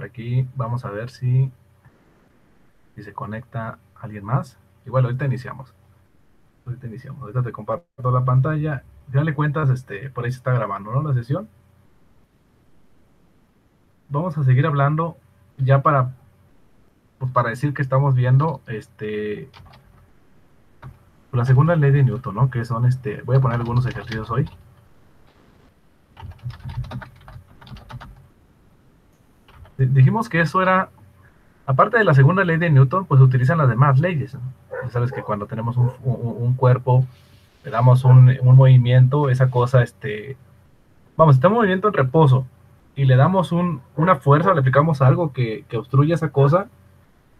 aquí, vamos a ver si se conecta alguien más. Igual ahorita iniciamos. Ahorita te comparto la pantalla. Al final de cuentas, por ahí se está grabando, ¿no? La sesión. Vamos a seguir hablando ya pues, para decir que estamos viendo la segunda ley de Newton, ¿no? Que son voy a poner algunos ejercicios hoy. Dijimos que eso era, aparte de la segunda ley de Newton, pues utilizan las demás leyes, ¿no? Ya sabes que cuando tenemos un cuerpo, le damos un movimiento, esa cosa, vamos, está en movimiento en reposo y le damos una fuerza, le aplicamos algo que obstruye esa cosa,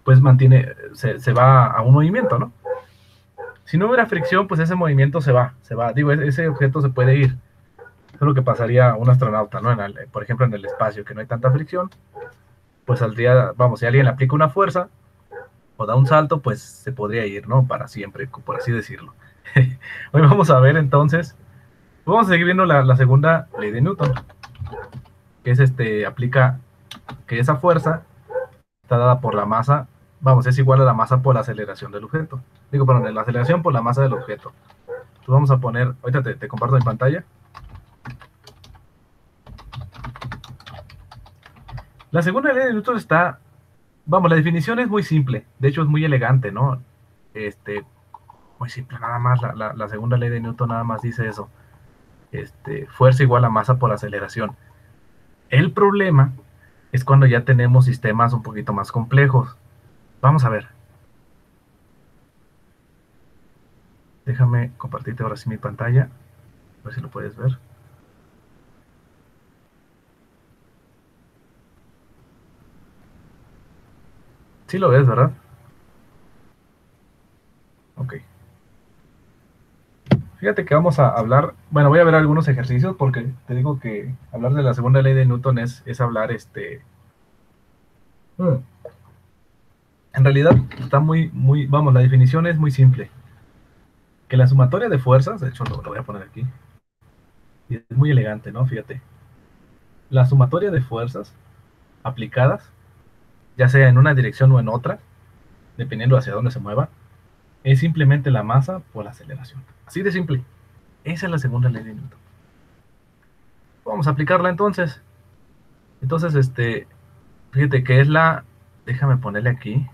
pues se va a un movimiento, ¿no? Si no hubiera fricción, pues ese movimiento se va. Digo, ese objeto se puede ir. Eso es lo que pasaría a un astronauta, ¿no? Por ejemplo, en el espacio, que no hay tanta fricción, pues saldría, vamos, si alguien le aplica una fuerza o da un salto, pues se podría ir, ¿no? Para siempre, por así decirlo. Hoy vamos a ver entonces, vamos a seguir viendo la segunda ley de Newton, que es aplica que esa fuerza está dada por la masa, vamos, es igual a la masa por la aceleración del objeto. Digo, perdón, la aceleración por la masa del objeto. Entonces vamos a poner, ahorita te comparto en pantalla. La segunda ley de Newton está, vamos, la definición es muy simple, de hecho es muy elegante, ¿no? Muy simple, nada más, la segunda ley de Newton nada más dice eso. Fuerza igual a masa por aceleración. El problema es cuando ya tenemos sistemas un poquito más complejos. Vamos a ver. Déjame compartirte ahora sí mi pantalla. A ver si lo puedes ver. Sí lo ves, ¿verdad? Ok. Fíjate que vamos a hablar, bueno, voy a ver algunos ejercicios porque te digo que hablar de la segunda ley de Newton es hablar, en realidad está vamos, la definición es muy simple. Que la sumatoria de fuerzas, de hecho lo voy a poner aquí, y es muy elegante, ¿no? Fíjate. La sumatoria de fuerzas aplicadas, ya sea en una dirección o en otra, dependiendo hacia dónde se mueva, es simplemente la masa por la aceleración. Así de simple. Esa es la segunda ley de Newton. Vamos a aplicarla entonces. Entonces, fíjate que es déjame ponerle aquí,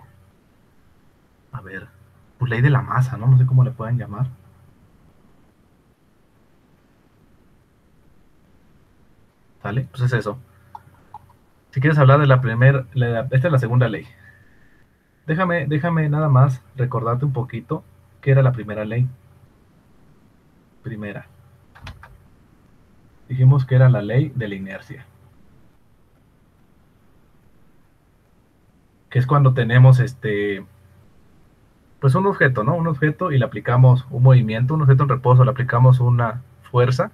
a ver, pues ley de la masa, ¿no? No sé cómo le pueden llamar. ¿Sale? Pues es eso. Si quieres hablar de la primera, esta es la segunda ley. Déjame nada más recordarte un poquito qué era la primera ley. Primera. Dijimos que era la ley de la inercia. Que es cuando tenemos pues un objeto, ¿no? Un objeto y le aplicamos un movimiento, un objeto en reposo, le aplicamos una fuerza.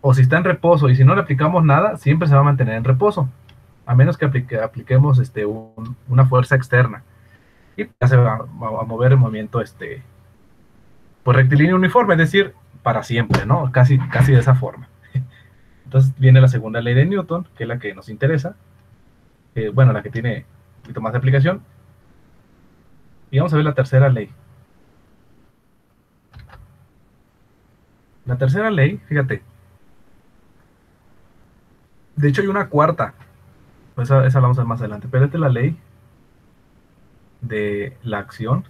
O si está en reposo y si no le aplicamos nada, siempre se va a mantener en reposo. A menos que apliquemos una fuerza externa. Y ya se va a mover el movimiento pues rectilíneo uniforme, es decir, para siempre, ¿no? Casi de esa forma. Entonces viene la segunda ley de Newton, que es la que nos interesa, bueno, la que tiene un poquito más de aplicación, y vamos a ver la tercera ley. La tercera ley, fíjate, de hecho hay una cuarta, pues esa la vamos a ver más adelante, pero esta es la ley de la acción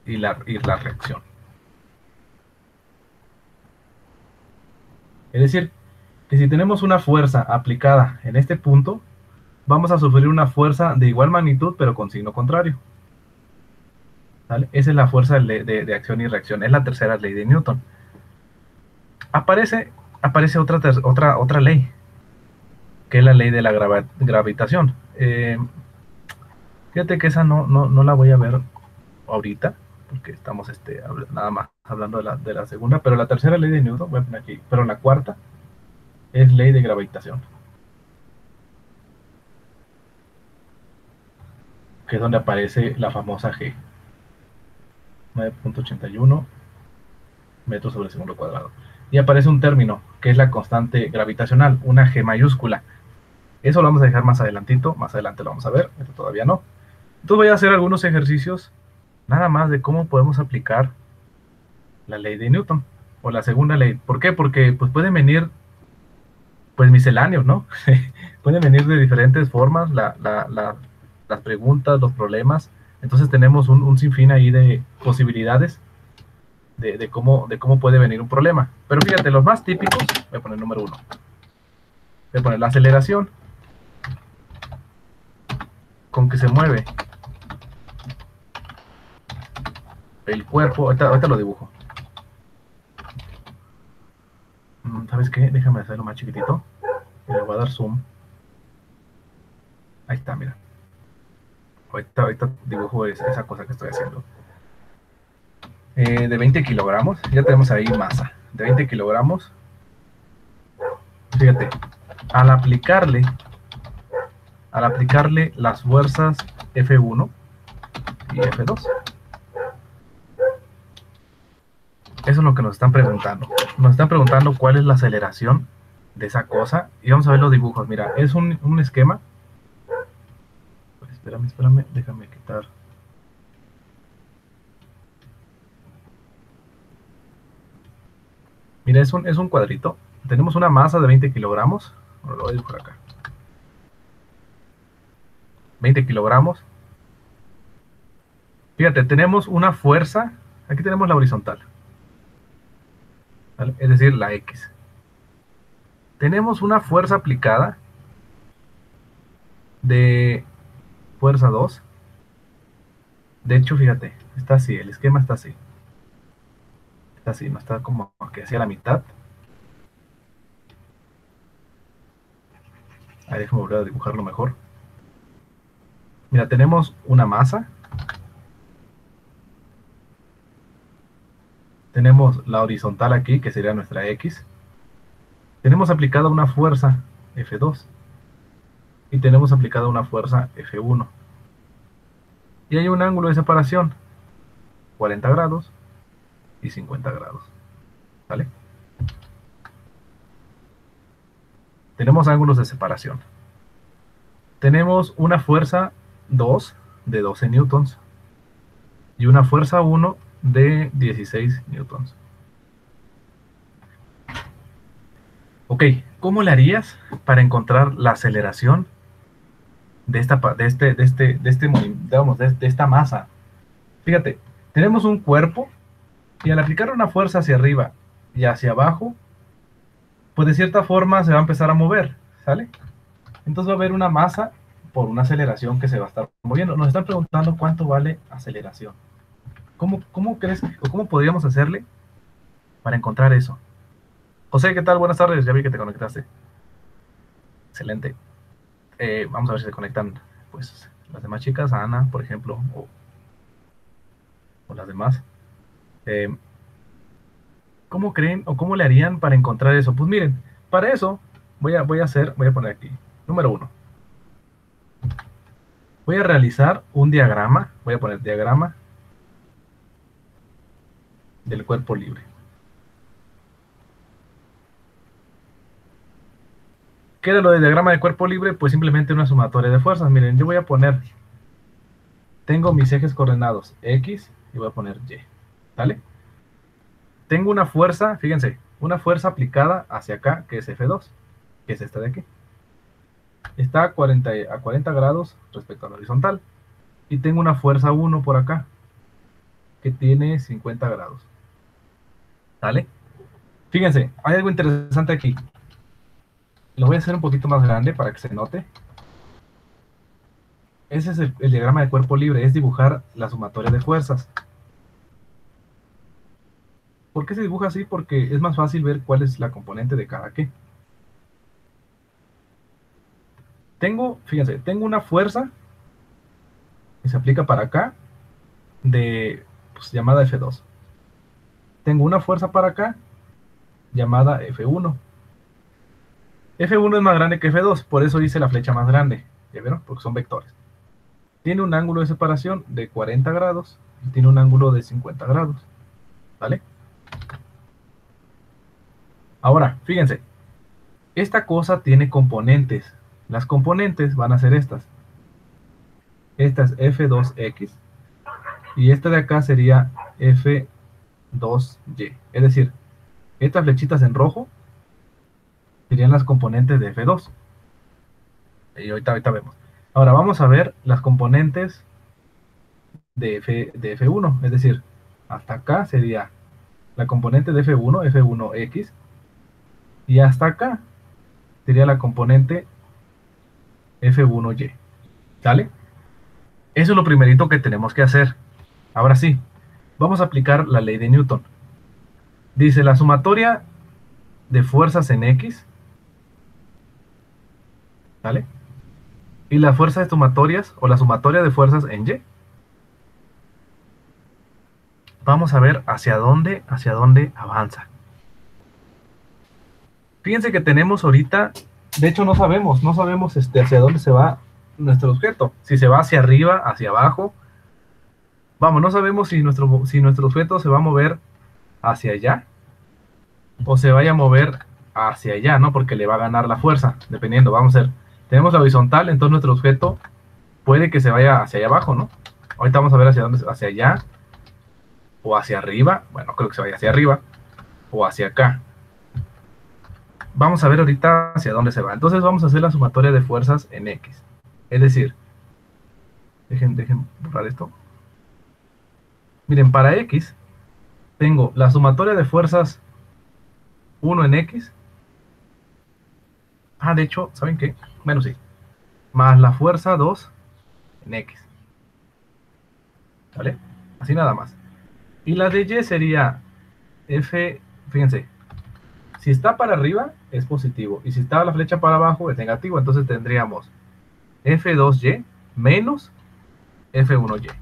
y la reacción. Es decir, que si tenemos una fuerza aplicada en este punto, vamos a sufrir una fuerza de igual magnitud, pero con signo contrario. ¿Vale? Esa es la fuerza de acción y reacción. Es la tercera ley de Newton. Aparece, aparece otra ley, que es la ley de la gravitación. Fíjate que esa no la voy a ver ahorita, porque estamos nada más hablando de la segunda, pero la tercera ley de Newton, voy a poner aquí, pero la cuarta es ley de gravitación, que es donde aparece la famosa G, 9.81 metros sobre segundo cuadrado. y aparece un término, que es la constante gravitacional, una G mayúscula. Eso lo vamos a dejar más adelantito, más adelante lo vamos a ver, esto todavía no. Entonces voy a hacer algunos ejercicios, nada más de cómo podemos aplicar la ley de Newton, o la segunda ley. ¿Por qué? Porque pues pueden venir, pues misceláneos, ¿no? Pueden venir de diferentes formas las preguntas, los problemas. Entonces tenemos un sinfín ahí de posibilidades de cómo puede venir un problema. Pero fíjate, los más típicos, voy a poner número 1. Voy a poner la aceleración con que se mueve el cuerpo. Ahorita lo dibujo. ¿Sabes qué? Déjame hacerlo más chiquitito. Le voy a dar zoom. Ahí está, mira. Ahorita dibujo esa cosa que estoy haciendo. De 20 kilogramos, ya tenemos ahí masa. De 20 kilogramos. Fíjate, al aplicarle las fuerzas F1 y F2. Eso es lo que nos están preguntando. Nos están preguntando cuál es la aceleración de esa cosa. Y vamos a ver los dibujos. Mira, es un esquema. Pues espérame, déjame quitar. Mira, es un cuadrito. Tenemos una masa de 20 kilogramos. Lo voy a dibujar acá. 20 kilogramos. Fíjate, tenemos una fuerza. Aquí tenemos la horizontal. ¿Vale? Es decir, la X. Tenemos una fuerza aplicada de fuerza 2. De hecho, fíjate, está así, el esquema está así. Está así, no está como que hacia la mitad. Ahí déjame volver a dibujarlo mejor. Mira, tenemos una masa. Tenemos la horizontal aquí, que sería nuestra X. Tenemos aplicada una fuerza F2. Y tenemos aplicada una fuerza F1. Y hay un ángulo de separación, 40 grados y 50 grados. ¿Vale? Tenemos ángulos de separación. Tenemos una fuerza 2 de 12 newtons y una fuerza 1 de 16 newtons. Ok, ¿cómo le harías para encontrar la aceleración de esta masa? Fíjate, tenemos un cuerpo y al aplicar una fuerza hacia arriba y hacia abajo, pues de cierta forma se va a empezar a mover, ¿sale? Entonces va a haber una masa por una aceleración que se va a estar moviendo. Nos están preguntando cuánto vale aceleración. ¿Cómo crees o cómo podríamos hacerle para encontrar eso? José, ¿qué tal? Buenas tardes, ya vi que te conectaste. Excelente. Vamos a ver si se conectan pues las demás chicas, Ana, por ejemplo, o las demás. ¿Cómo creen o cómo le harían para encontrar eso? Pues miren, para eso voy a poner aquí, número 1. Voy a realizar un diagrama, voy a poner diagrama del cuerpo libre. ¿Qué era lo de diagrama de cuerpo libre? Pues simplemente una sumatoria de fuerzas. Miren, yo voy a poner, tengo mis ejes coordenados X y voy a poner Y, ¿vale? Tengo una fuerza, fíjense, una fuerza aplicada hacia acá, que es F2, que es esta de aquí. Está a 40 grados respecto a la horizontal. Y tengo una fuerza 1 por acá, que tiene 50 grados. ¿Vale? Fíjense, hay algo interesante aquí. Lo voy a hacer un poquito más grande para que se note. Ese es el diagrama de cuerpo libre, es dibujar la sumatoria de fuerzas. ¿Por qué se dibuja así? Porque es más fácil ver cuál es la componente de cada qué. Fíjense, tengo una fuerza que se aplica para acá, llamada F2. Tengo una fuerza para acá, llamada F1. F1 es más grande que F2, por eso hice la flecha más grande. ¿Ya vieron? Porque son vectores. Tiene un ángulo de separación de 40 grados y tiene un ángulo de 50 grados. ¿Vale? Ahora, fíjense, esta cosa tiene componentes. Las componentes van a ser estas. Esta es F2X y esta de acá sería F2Y. Es decir, estas flechitas en rojo serían las componentes de F2. Y ahorita vemos. Ahora vamos a ver las componentes de F1. Es decir, hasta acá sería la componente de F1, F1X. Y hasta acá sería la componente F1Y. ¿Sale? Eso es lo primerito que tenemos que hacer. Ahora sí, vamos a aplicar la ley de Newton. Dice la sumatoria de fuerzas en X, ¿vale? Y las fuerzas sumatorias, o la sumatoria de fuerzas en Y. Vamos a ver hacia dónde avanza. Fíjense que tenemos ahorita, de hecho no sabemos hacia dónde se va nuestro objeto. Si se va hacia arriba, hacia abajo. Vamos, no sabemos si nuestro objeto se va a mover hacia allá o se vaya a mover hacia allá, ¿no? Porque le va a ganar la fuerza, dependiendo. Vamos a ver, tenemos la horizontal, entonces nuestro objeto puede que se vaya hacia allá abajo, ¿no? Ahorita vamos a ver hacia dónde, hacia allá o hacia arriba. Bueno, creo que se vaya hacia arriba o hacia acá. Vamos a ver ahorita hacia dónde se va. Entonces vamos a hacer la sumatoria de fuerzas en X. Es decir, dejen borrar esto. Miren, para X tengo la sumatoria de fuerzas 1 en X. Ah, de hecho, ¿saben qué? Bueno, sí. Más la fuerza 2 en X. ¿Vale? Así nada más. Y la de Y sería F, fíjense, si está para arriba es positivo y si está la flecha para abajo es negativo, entonces tendríamos F2Y menos F1Y.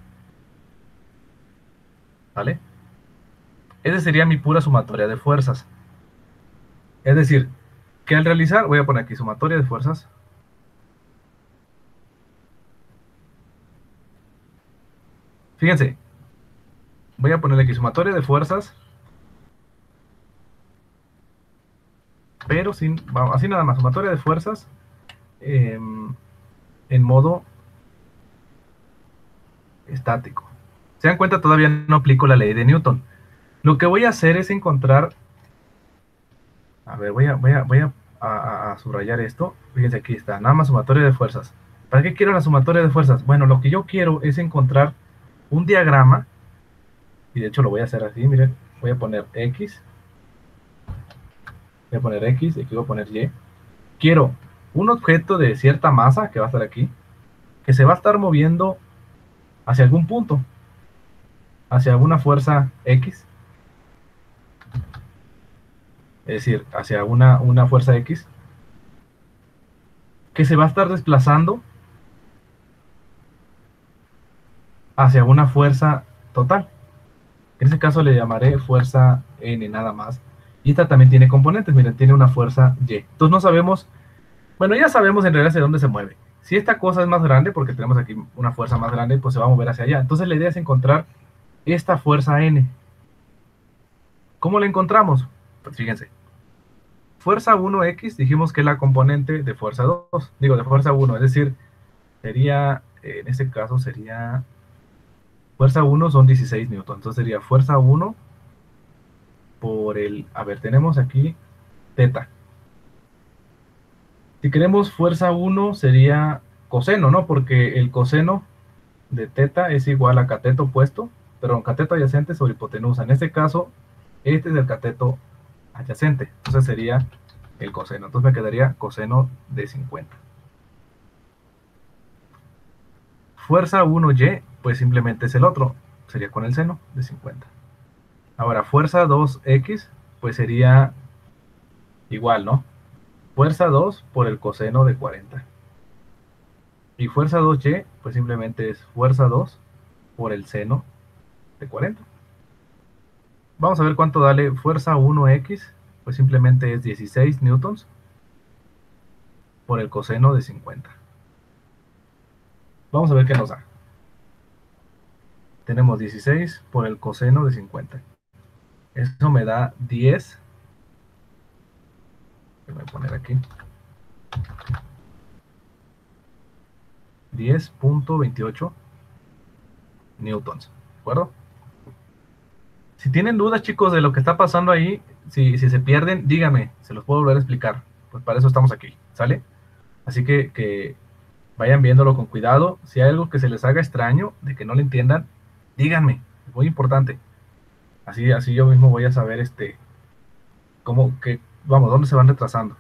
¿Vale? Esa sería mi pura sumatoria de fuerzas. Es decir, que al realizar, voy a poner aquí sumatoria de fuerzas. Fíjense, voy a poner aquí sumatoria de fuerzas, pero sin, así nada más, sumatoria de fuerzas en modo estático. Se dan cuenta, todavía no aplico la ley de Newton. Lo que voy a hacer es encontrar, a ver, voy a subrayar esto. Fíjense, aquí está, nada más sumatoria de fuerzas. ¿Para qué quiero la sumatoria de fuerzas? Bueno, lo que yo quiero es encontrar un diagrama, y de hecho lo voy a hacer así, miren, voy a poner X, y aquí voy a poner Y. Quiero un objeto de cierta masa, que va a estar aquí, que se va a estar moviendo hacia algún punto, hacia alguna fuerza X, es decir, hacia una fuerza X, que se va a estar desplazando hacia una fuerza total. En ese caso le llamaré fuerza N nada más. Y esta también tiene componentes, miren, tiene una fuerza Y. Entonces no sabemos, bueno, ya sabemos en realidad hacia dónde se mueve. Si esta cosa es más grande, porque tenemos aquí una fuerza más grande, pues se va a mover hacia allá. Entonces la idea es encontrar esta fuerza N. ¿Cómo la encontramos? Pues fíjense. Fuerza 1X dijimos que es la componente de fuerza 2, digo, de fuerza 1, es decir, sería, en este caso sería, fuerza 1 son 16 newton, entonces sería fuerza 1 por el, a ver, tenemos aquí teta. Si queremos fuerza 1 sería coseno, ¿no? Porque el coseno de teta es igual a cateto opuesto, pero cateto adyacente sobre hipotenusa. En este caso, este es el cateto adyacente, entonces sería el coseno. Entonces me quedaría coseno de 50. Fuerza 1Y, pues simplemente es el otro, sería con el seno de 50. Ahora, fuerza 2X, pues sería igual, ¿no? Fuerza 2 por el coseno de 40. Y fuerza 2Y, pues simplemente es fuerza 2 por el seno de 40. Vamos a ver cuánto da fuerza 1X, pues simplemente es 16 newtons por el coseno de 50. Vamos a ver qué nos da. Tenemos 16 por el coseno de 50. Eso me da 10 Voy a poner aquí 10.28 newtons, ¿de acuerdo? Si tienen dudas, chicos, de lo que está pasando ahí, si se pierden, díganme, se los puedo volver a explicar. Pues para eso estamos aquí, ¿sale? Así que vayan viéndolo con cuidado. Si hay algo que se les haga extraño, de que no le entiendan, díganme, es muy importante. Así yo mismo voy a saber vamos, dónde se van retrasando.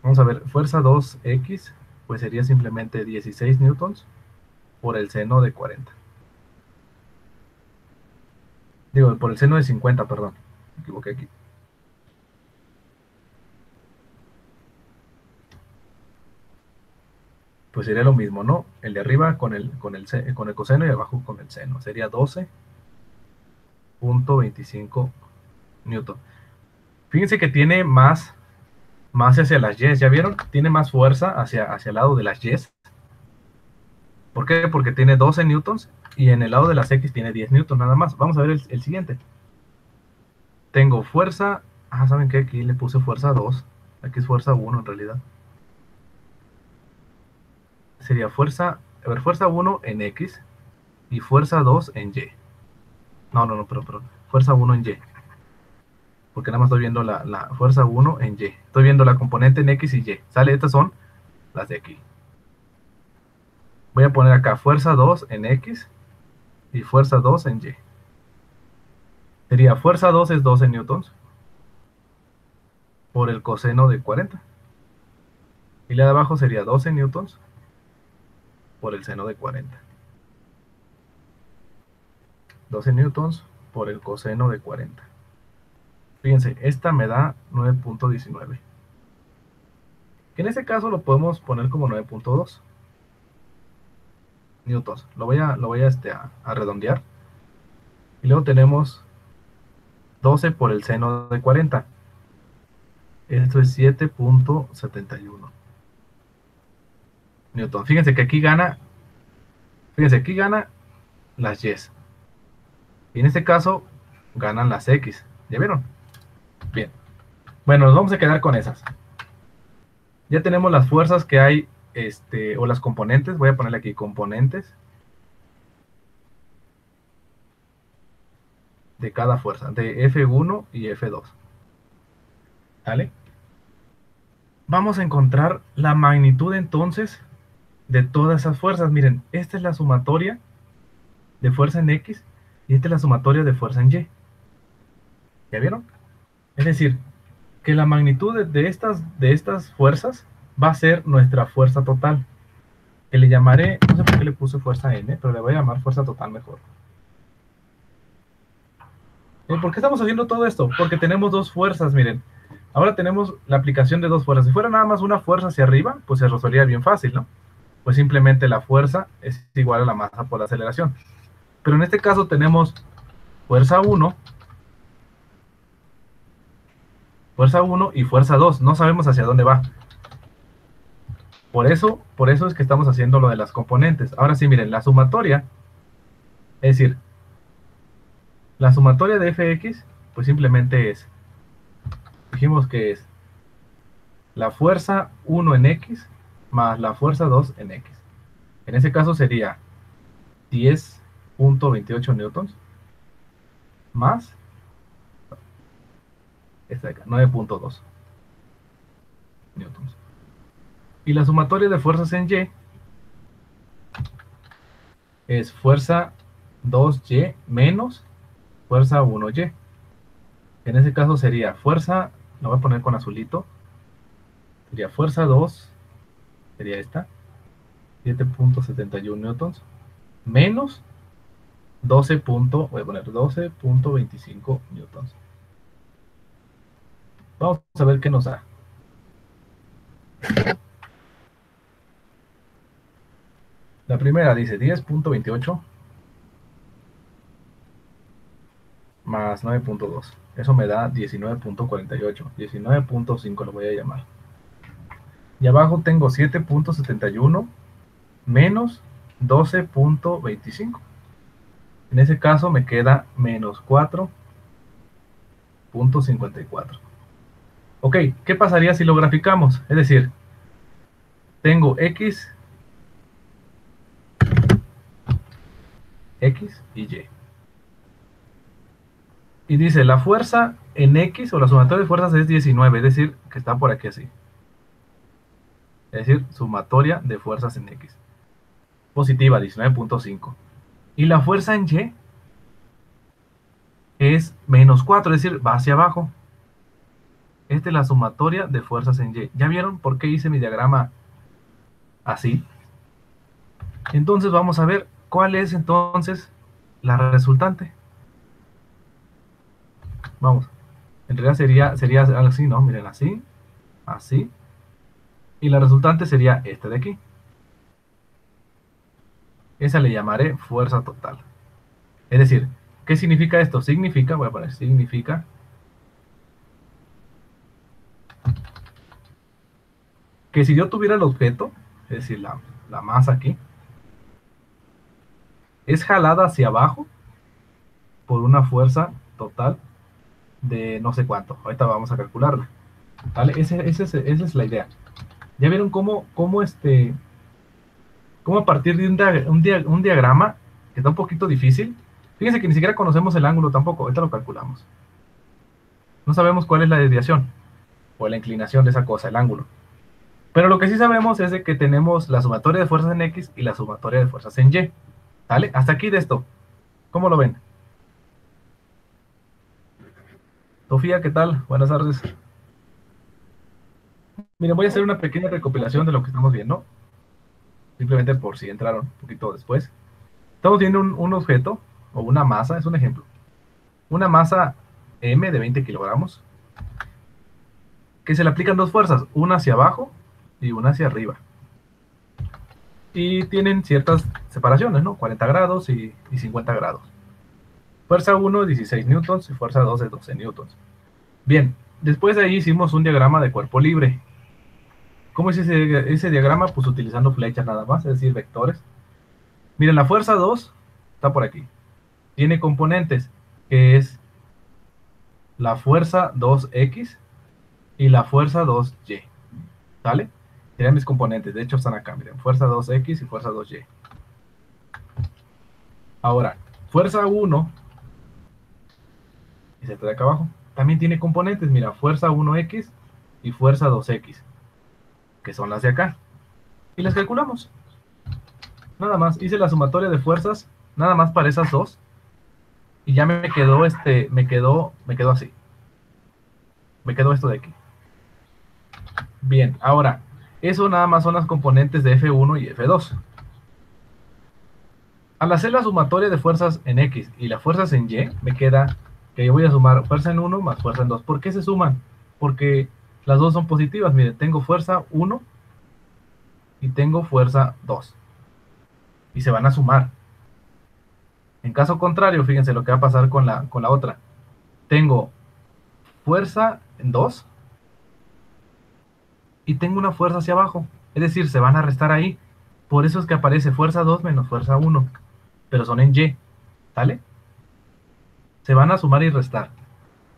Vamos a ver, fuerza 2x, pues sería simplemente 16 newtons por el seno de 40. Digo, por el seno de 50, perdón. Me equivoqué aquí. Pues sería lo mismo, ¿no? El de arriba con el coseno y abajo con el seno. Sería 12.25 newton. Fíjense que tiene más hacia las Y, ¿ya vieron? Tiene más fuerza hacia el lado de las Y. ¿Por qué? Porque tiene 12 newtons y en el lado de las X tiene 10 newtons nada más. Vamos a ver el siguiente. Tengo fuerza, ¿saben qué? Aquí le puse fuerza 2. Aquí es fuerza 1 en realidad. Sería fuerza 1 en X y fuerza 2 en Y. No, pero fuerza 1 en Y. Porque nada más estoy viendo la fuerza 1 en Y. Estoy viendo la componente en X y Y. ¿Sale? Estas son las de aquí. Voy a poner acá fuerza 2 en X y fuerza 2 en Y. Sería fuerza 2 es 12 newtons por el coseno de 40. Y la de abajo sería 12 newtons por el seno de 40. 12 newtons por el coseno de 40. Fíjense, esta me da 9.19. Que en este caso lo podemos poner como 9.2 newtons. Lo voy a redondear. Y luego tenemos 12 por el seno de 40. Esto es 7.71 newtons. Fíjense que aquí gana las Y. Y en este caso ganan las X. ¿Ya vieron? Bien. Bueno, nos vamos a quedar con esas. Ya tenemos las fuerzas que hay, o las componentes. Voy a ponerle aquí componentes de cada fuerza, de F1 y F2. ¿Vale? Vamos a encontrar la magnitud entonces de todas esas fuerzas. Miren, esta es la sumatoria de fuerza en X y esta es la sumatoria de fuerza en Y. ¿Ya vieron? Es decir, que la magnitud de estas fuerzas va a ser nuestra fuerza total, que le llamaré, no sé por qué le puse fuerza N, pero le voy a llamar fuerza total mejor. ¿Por qué estamos haciendo todo esto? Porque tenemos dos fuerzas, miren. Ahora tenemos la aplicación de dos fuerzas. Si fuera nada más una fuerza hacia arriba, pues se resolvería bien fácil, ¿no? Pues simplemente la fuerza es igual a la masa por la aceleración. Pero en este caso tenemos fuerza 1 y fuerza 2. No sabemos hacia dónde va. Por eso es que estamos haciendo lo de las componentes. Ahora sí, miren, la sumatoria, es decir, la sumatoria de fx, pues simplemente dijimos que es la fuerza 1 en x más la fuerza 2 en x. En ese caso sería 10.28 newtons más esta de acá, 9.2 newtons. Y la sumatoria de fuerzas en y es fuerza 2y menos fuerza 1y. En ese caso sería fuerza, lo voy a poner con azulito, sería fuerza 2, sería esta, 7.71 newtons, menos 12.25 newtons. Vamos a ver qué nos da. La primera dice 10.28 más 9.2. Eso me da 19.48. 19.5 lo voy a llamar. Y abajo tengo 7.71 menos 12.25. En ese caso me queda menos 4.54. Ok, ¿qué pasaría si lo graficamos? Es decir, tengo X y Y. Y dice, la fuerza en X o la sumatoria de fuerzas es 19, es decir, que está por aquí así. Es decir, sumatoria de fuerzas en X. Positiva, 19.5. Y la fuerza en Y es menos 4, es decir, va hacia abajo. Esta es la sumatoria de fuerzas en Y. ¿Ya vieron por qué hice mi diagrama así? Entonces vamos a ver cuál es entonces la resultante. Vamos. En realidad sería algo así, ¿no? Miren, así, así. Y la resultante sería esta de aquí. Esa le llamaré fuerza total. Es decir, ¿qué significa esto? Significa, voy a poner, significa que si yo tuviera el objeto, es decir, la masa aquí, es jalada hacia abajo por una fuerza total de no sé cuánto. Ahorita vamos a calcularla. ¿Vale? Esa es la idea. ¿Ya vieron cómo a partir de un diagrama que está un poquito difícil? Fíjense que ni siquiera conocemos el ángulo tampoco. Ahorita lo calculamos. No sabemos cuál es la desviación o la inclinación de esa cosa, el ángulo. Pero lo que sí sabemos es de que tenemos la sumatoria de fuerzas en X y la sumatoria de fuerzas en Y. ¿Vale? Hasta aquí de esto. ¿Cómo lo ven? Sofía, ¿qué tal? Buenas tardes. Miren, voy a hacer una pequeña recopilación de lo que estamos viendo. Simplemente por si entraron un poquito después. Estamos viendo un objeto o una masa, es un ejemplo. Una masa M de 20 kilogramos que se le aplican dos fuerzas, una hacia abajo y una hacia arriba. Y tienen ciertas separaciones, ¿no? 40 grados y 50 grados. Fuerza 1, 16 newtons y fuerza 2 es 12 newtons. Bien, después de ahí hicimos un diagrama de cuerpo libre. ¿Cómo es ese diagrama? Pues utilizando flechas nada más, es decir, vectores. Miren, la fuerza 2 está por aquí. Tiene componentes, que es la fuerza 2x y la fuerza 2y. ¿Sale? Serían mis componentes, de hecho están acá, miren, fuerza 2x y fuerza 2y. Ahora, fuerza 1, y se está de acá abajo, también tiene componentes, mira, fuerza 1x y fuerza 2x, que son las de acá. Y las calculamos. Nada más, hice la sumatoria de fuerzas, nada más para esas dos, y ya me quedó así. Me quedó esto de aquí. Bien, ahora, eso nada más son las componentes de F1 y F2. Al hacer la sumatoria de fuerzas en X y las fuerzas en Y, me queda que yo voy a sumar fuerza en 1 más fuerza en 2. ¿Por qué se suman? Porque las dos son positivas. Miren, tengo fuerza 1 y tengo fuerza 2. Y se van a sumar. En caso contrario, fíjense lo que va a pasar con la otra. Tengo fuerza en 2 y tengo una fuerza hacia abajo. Es decir, se van a restar ahí. Por eso es que aparece fuerza 2 menos fuerza 1. Pero son en Y. ¿Sale? Se van a sumar y restar.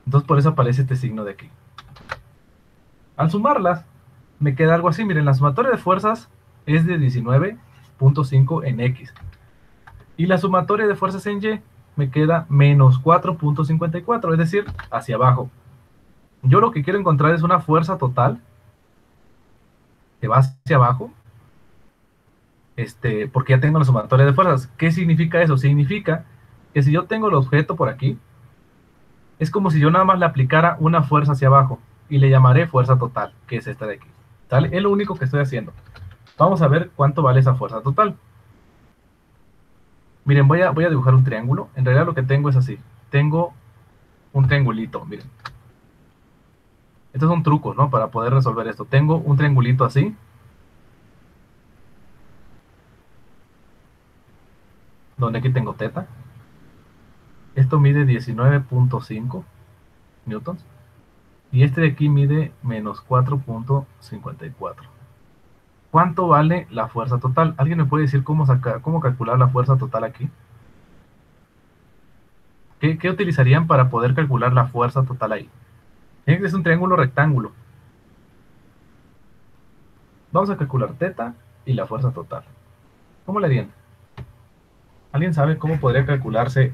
Entonces por eso aparece este signo de aquí. Al sumarlas, me queda algo así. Miren, la sumatoria de fuerzas es de 19.5 en X. Y la sumatoria de fuerzas en Y me queda menos 4.54, es decir, hacia abajo. Yo lo que quiero encontrar es una fuerza total que va hacia abajo, porque ya tengo la sumatoria de fuerzas. ¿Qué significa eso? Significa que si yo tengo el objeto por aquí, es como si yo nada más le aplicara una fuerza hacia abajo y le llamaré fuerza total, que es esta de aquí. ¿Sale? Es lo único que estoy haciendo. Vamos a ver cuánto vale esa fuerza total. Miren, voy a dibujar un triángulo. En realidad lo que tengo es así. Tengo un triangulito, miren. Estos son trucos, ¿no? Para poder resolver esto. Tengo un triangulito así. Donde aquí tengo teta. Esto mide 19.5 newtons. Y este de aquí mide menos 4.54. ¿Cuánto vale la fuerza total? ¿Alguien me puede decir cómo calcular la fuerza total aquí? ¿Qué utilizarían para poder calcular la fuerza total ahí? Este es un triángulo rectángulo. Vamos a calcular teta y la fuerza total. ¿Cómo le harían? ¿Alguien sabe cómo podría calcularse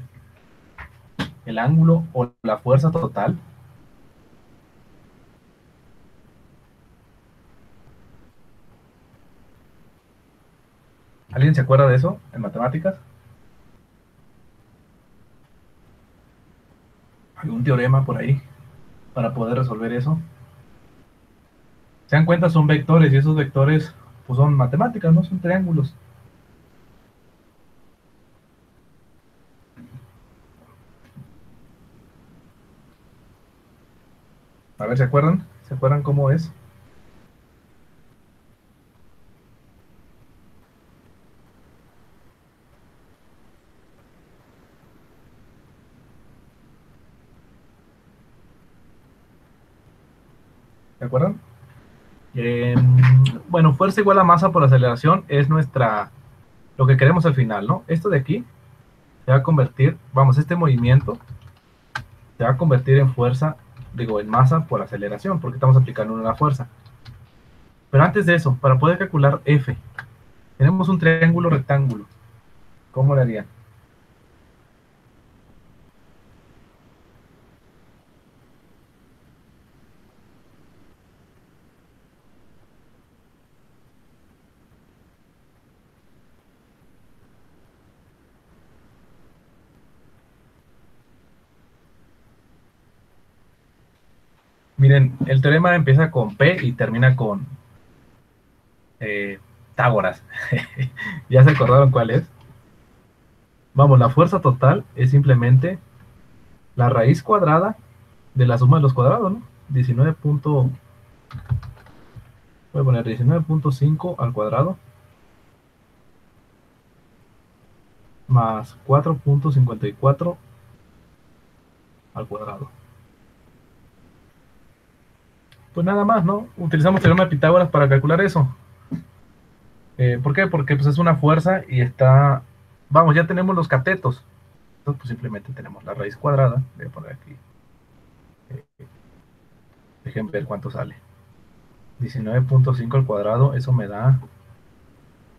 el ángulo o la fuerza total? ¿Alguien se acuerda de eso en matemáticas? ¿Algún teorema por ahí para poder resolver eso? Se dan cuenta, son vectores y esos vectores pues son matemáticas, no son triángulos. A ver, ¿se acuerdan? ¿Se acuerdan cómo es? ¿Se acuerdan? Eh, bueno, fuerza igual a masa por aceleración es lo que queremos al final, ¿no? Esto de aquí se va a convertir, vamos, este movimiento se va a convertir en fuerza, digo, en masa por aceleración, porque estamos aplicando una fuerza. Pero antes de eso, para poder calcular F, tenemos un triángulo rectángulo. ¿Cómo le harían? Miren, el teorema empieza con P y termina con Tágoras. ¿Ya se acordaron cuál es? Vamos, la fuerza total es simplemente la raíz cuadrada de la suma de los cuadrados, ¿no? 19. Voy a poner 19.5 al cuadrado más 4.54 al cuadrado. Pues nada más, ¿no? Utilizamos el teorema de Pitágoras para calcular eso. ¿Por qué? Porque pues, es una fuerza y está... Vamos, ya tenemos los catetos. Entonces, pues simplemente tenemos la raíz cuadrada. Voy a poner aquí. Dejen ver cuánto sale. 19.5 al cuadrado, eso me da...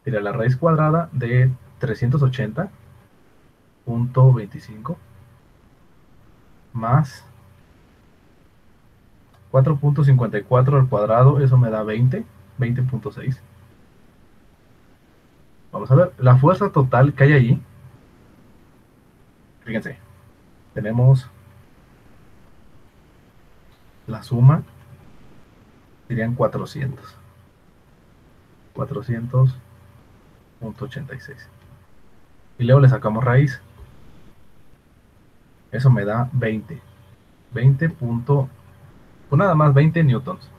Mira, la raíz cuadrada de 380.25 más 4.54 al cuadrado, eso me da 20.6. Vamos a ver, la fuerza total que hay allí, fíjense, tenemos la suma, serían 400.86. Y luego le sacamos raíz, eso me da 20 pues nada más 20 newtons.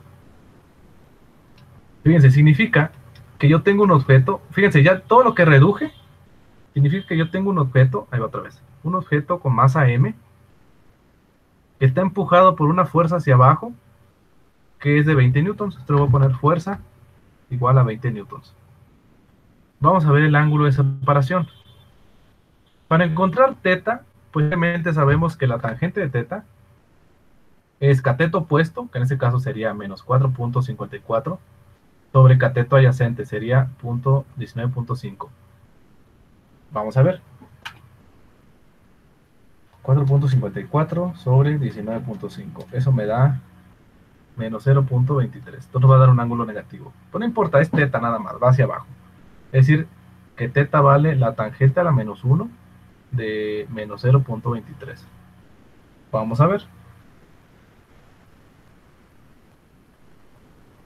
Fíjense, significa que yo tengo un objeto, fíjense, ya todo lo que reduje, significa que yo tengo un objeto, ahí va otra vez, un objeto con masa m, que está empujado por una fuerza hacia abajo, que es de 20 newtons. Esto lo voy a poner fuerza igual a 20 newtons. Vamos a ver el ángulo de separación. Para encontrar teta, pues obviamente sabemos que la tangente de teta es cateto opuesto, que en este caso sería menos 4.54, sobre cateto adyacente, sería 19.5. Vamos a ver. 4.54 sobre 19.5. Eso me da menos 0.23. Esto nos va a dar un ángulo negativo. Pero no importa, es teta nada más, va hacia abajo. Es decir, que teta vale la tangente a la menos 1 de menos 0.23. Vamos a ver.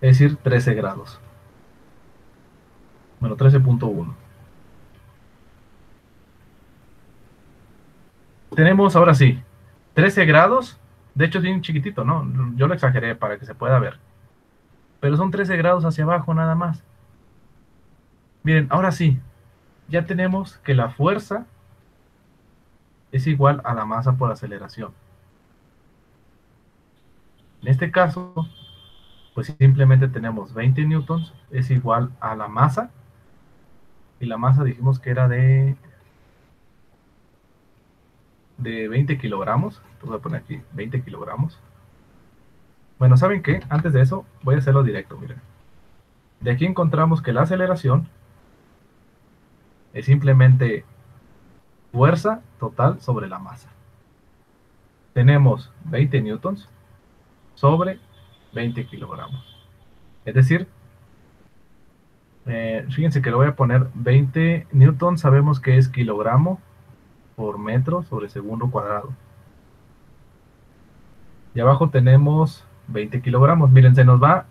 Es decir, 13 grados. Bueno, 13.1. Tenemos ahora sí, 13 grados. De hecho es bien chiquitito, ¿no? Yo lo exageré para que se pueda ver. Pero son 13 grados hacia abajo nada más. Miren, ahora sí, ya tenemos que la fuerza es igual a la masa por aceleración. En este caso, pues simplemente tenemos 20 newtons es igual a la masa, y la masa dijimos que era de 20 kilogramos. Entonces voy a poner aquí 20 kilogramos. Bueno, ¿saben qué? Antes de eso, voy a hacerlo directo, miren. De aquí encontramos que la aceleración es simplemente fuerza total sobre la masa. Tenemos 20 newtons sobre 20 kilogramos. Es decir, fíjense que le voy a poner 20 newtons, sabemos que es kilogramo por metro sobre segundo cuadrado. Y abajo tenemos 20 kilogramos. Miren, se nos va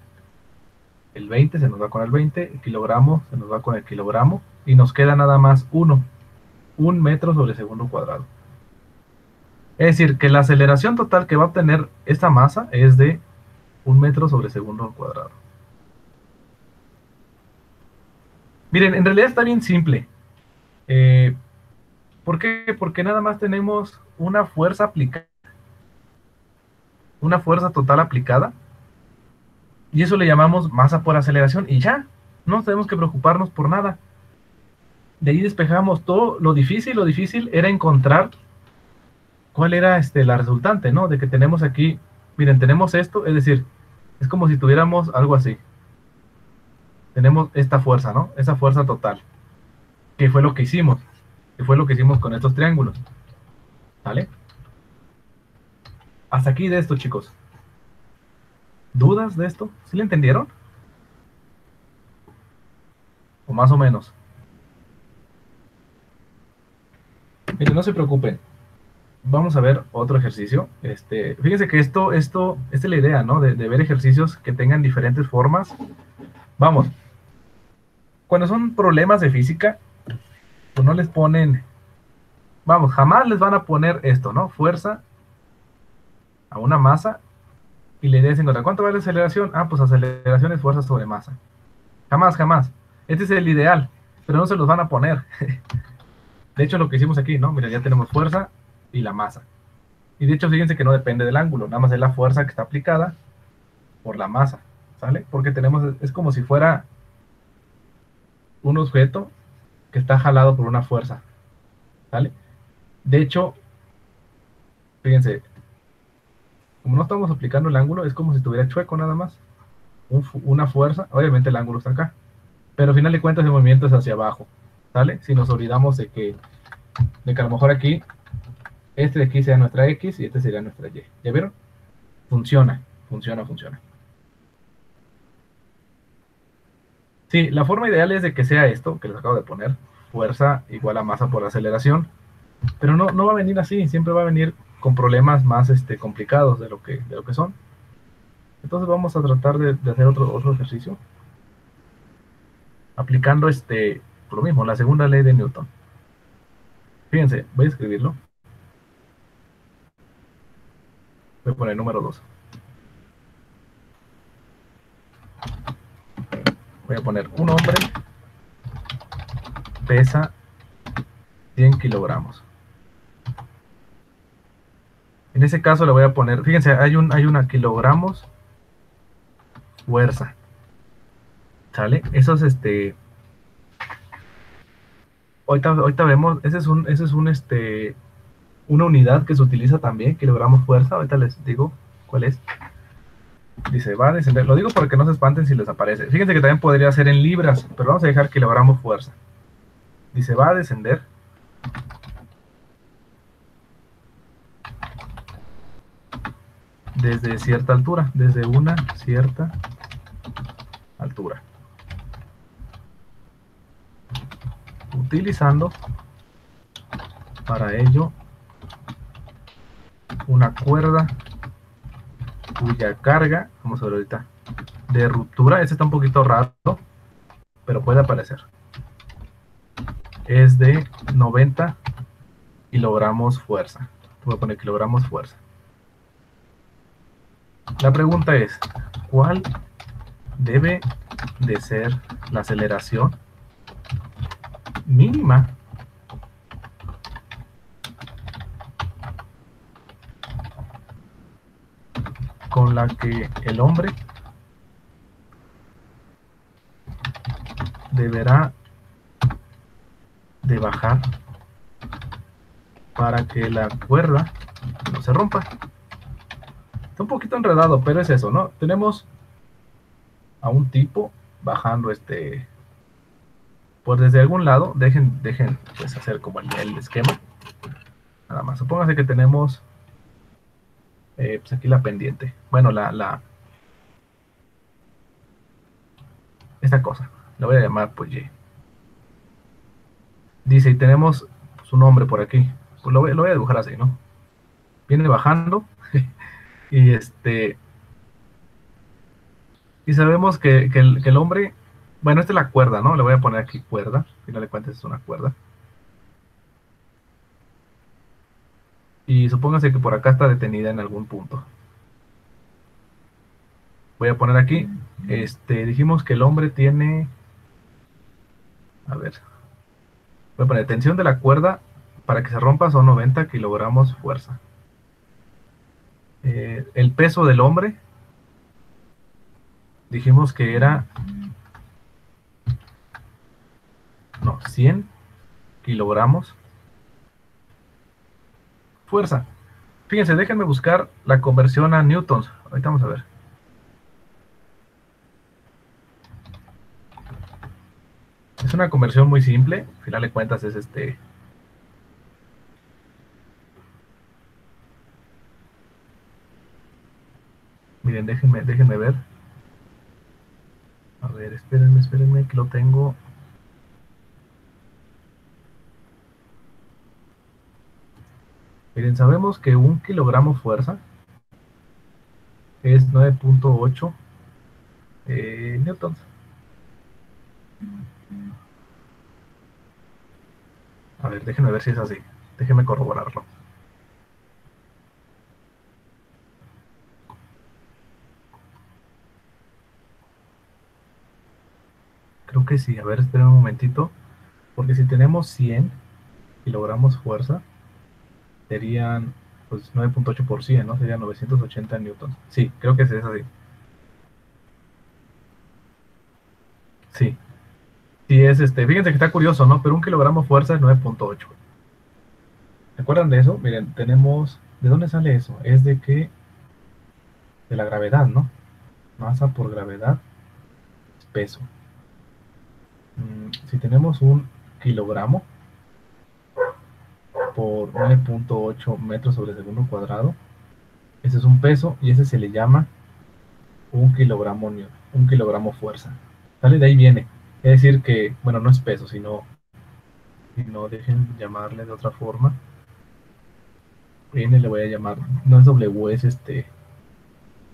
el 20, se nos va con el 20, el kilogramo se nos va con el kilogramo, y nos queda nada más 1 metro sobre segundo cuadrado. Es decir, que la aceleración total que va a obtener esta masa es de 1 metro sobre segundo cuadrado. Miren, en realidad está bien simple. ¿Por qué? Porque nada más tenemos una fuerza aplicada, una fuerza total aplicada, y eso le llamamos masa por aceleración, y ya, no tenemos que preocuparnos por nada. De ahí despejamos todo. Lo difícil era encontrar cuál era la resultante, ¿no? De que tenemos aquí, miren, tenemos esto, es decir, es como si tuviéramos algo así. Tenemos esta fuerza, ¿no? Esa fuerza total, que fue lo que hicimos, con estos triángulos, ¿vale? Hasta aquí de esto, chicos. ¿Dudas de esto? ¿Sí le entendieron? O más o menos. Miren, no se preocupen. Vamos a ver otro ejercicio. Fíjense que esta es la idea, ¿no? De ver ejercicios que tengan diferentes formas. Vamos. Cuando son problemas de física, pues no les ponen, vamos, jamás les van a poner esto, ¿no? Fuerza a una masa, y la idea es encontrar cuánto vale la aceleración. Ah, pues aceleración es fuerza sobre masa. Jamás, jamás. Este es el ideal, pero no se los van a poner. De hecho, lo que hicimos aquí, ¿no? Mira, ya tenemos fuerza y la masa. Y de hecho, fíjense que no depende del ángulo, nada más es la fuerza que está aplicada por la masa, ¿sale? Porque tenemos, es como si fuera un objeto que está jalado por una fuerza, ¿sale? De hecho, fíjense, como no estamos aplicando el ángulo, es como si estuviera chueco nada más. Una fuerza, obviamente el ángulo está acá, pero al final de cuentas el movimiento es hacia abajo, ¿sale? Si nos olvidamos de que a lo mejor aquí, este de aquí sea nuestra X y este sería nuestra Y. ¿Ya vieron? Funciona. Sí, la forma ideal es de que sea esto, que les acabo de poner, fuerza igual a masa por aceleración, pero no va a venir así, siempre va a venir con problemas más complicados de lo que son. Entonces vamos a tratar de hacer otro ejercicio, aplicando por lo mismo, la segunda ley de Newton. Fíjense, voy a escribirlo. Voy a poner el número 2. Voy a poner un hombre pesa 100 kilogramos. En ese caso le voy a poner, fíjense, hay una kilogramos fuerza, ¿sale? Eso es ahorita vemos, ese es una unidad que se utiliza también, kilogramos fuerza, ahorita les digo cuál es. Dice, va a descender, lo digo porque no se espanten si les aparece. Fíjense que también podría ser en libras, pero vamos a dejar kilogramos fuerza. Dice, va a descender desde cierta altura, desde una cierta altura, utilizando para ello una cuerda cuya carga, vamos a ver ahorita, de ruptura, este está un poquito raro, pero puede aparecer, es de 90 kilogramos fuerza. Voy a poner kilogramos fuerza. La pregunta es, ¿cuál debe de ser la aceleración mínima con la que el hombre deberá de bajar para que la cuerda no se rompa? Está un poquito enredado, pero es eso, ¿no? Tenemos a un tipo bajando pues desde algún lado, dejen pues hacer como el esquema. Nada más, supóngase que tenemos pues aquí la pendiente. Bueno, esta cosa, la voy a llamar pues Y. Dice, y tenemos su nombre por aquí. Pues lo voy a dibujar así, ¿no? Viene bajando y y sabemos que el hombre, bueno, esta es la cuerda, ¿no? Le voy a poner aquí cuerda, al final de cuentas es una cuerda. Y supóngase que por acá está detenida en algún punto. Voy a poner aquí, dijimos que el hombre tiene, a ver, voy a poner tensión de la cuerda para que se rompa son 90 kilogramos fuerza. El peso del hombre, dijimos que era, no, 100 kilogramos fuerza. Fíjense, déjenme buscar la conversión a newtons. Ahorita vamos a ver. Es una conversión muy simple. Al final de cuentas es Miren, déjenme ver. A ver, espérenme que lo tengo. Miren, sabemos que 1 kilogramo fuerza es 9.8 newtons. A ver, déjenme ver si es así. Déjenme corroborarlo. Creo que sí. A ver, esperen un momentito. Porque si tenemos 100 kilogramos fuerza, serían pues 9.8 por 100, ¿no? Serían 980 newtons. Sí, creo que sí es así. Sí. Sí, fíjense que está curioso, ¿no? Pero 1 kilogramo fuerza es 9.8. ¿Se acuerdan de eso? Miren, tenemos... ¿De dónde sale eso? Es de la gravedad, ¿no? Masa por gravedad es peso. Si tenemos 1 kilogramo por 9.8 metros sobre segundo cuadrado, ese es un peso y ese se le llama 1 kilogramo, 1 kilogramo fuerza. ¿Sale? De ahí viene. Es decir que, bueno, no es peso, sino dejen llamarle de otra forma. N le voy a llamar, no es W, es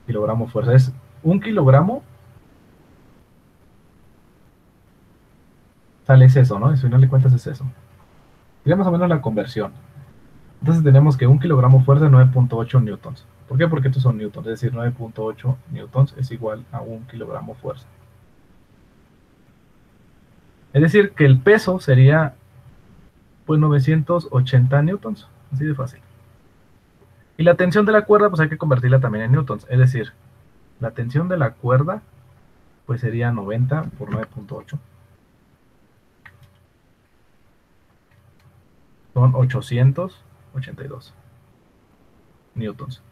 kilogramo fuerza. Es 1 kilogramo, sale es eso, ¿no? Al final de cuentas es eso. Sería más o menos la conversión. Entonces tenemos que 1 kilogramo fuerza es 9.8 newtons. ¿Por qué? Porque estos son newtons, es decir, 9.8 newtons es igual a 1 kilogramo fuerza. Es decir, que el peso sería pues 980 newtons, así de fácil. Y la tensión de la cuerda pues hay que convertirla también en newtons, es decir, la tensión de la cuerda pues sería 90 por 9.8. Son 882 newtons.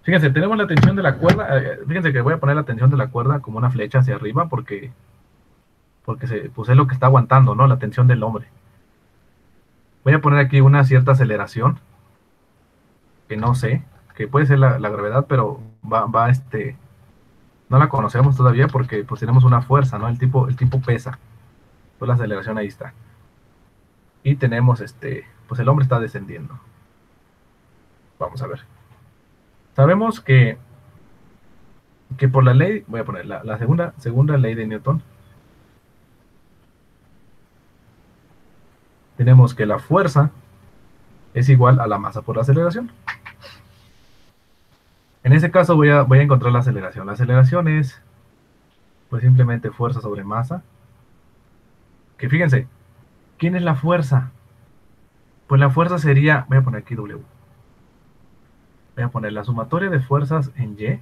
Fíjense, tenemos la tensión de la cuerda. Fíjense que voy a poner la tensión de la cuerda como una flecha hacia arriba porque pues es lo que está aguantando, ¿no? La tensión del hombre. Voy a poner aquí una cierta aceleración, que no sé, que puede ser la gravedad, pero no la conocemos todavía porque pues tenemos una fuerza, ¿no? El tipo pesa. Pues la aceleración ahí está. Y tenemos pues el hombre está descendiendo. Vamos a ver. Sabemos que por la ley, voy a poner la segunda ley de Newton, tenemos que la fuerza es igual a la masa por la aceleración. En ese caso voy a encontrar la aceleración. La aceleración es pues simplemente fuerza sobre masa. Que fíjense, ¿quién es la fuerza? Pues la fuerza sería, voy a poner aquí W. Voy a poner la sumatoria de fuerzas en Y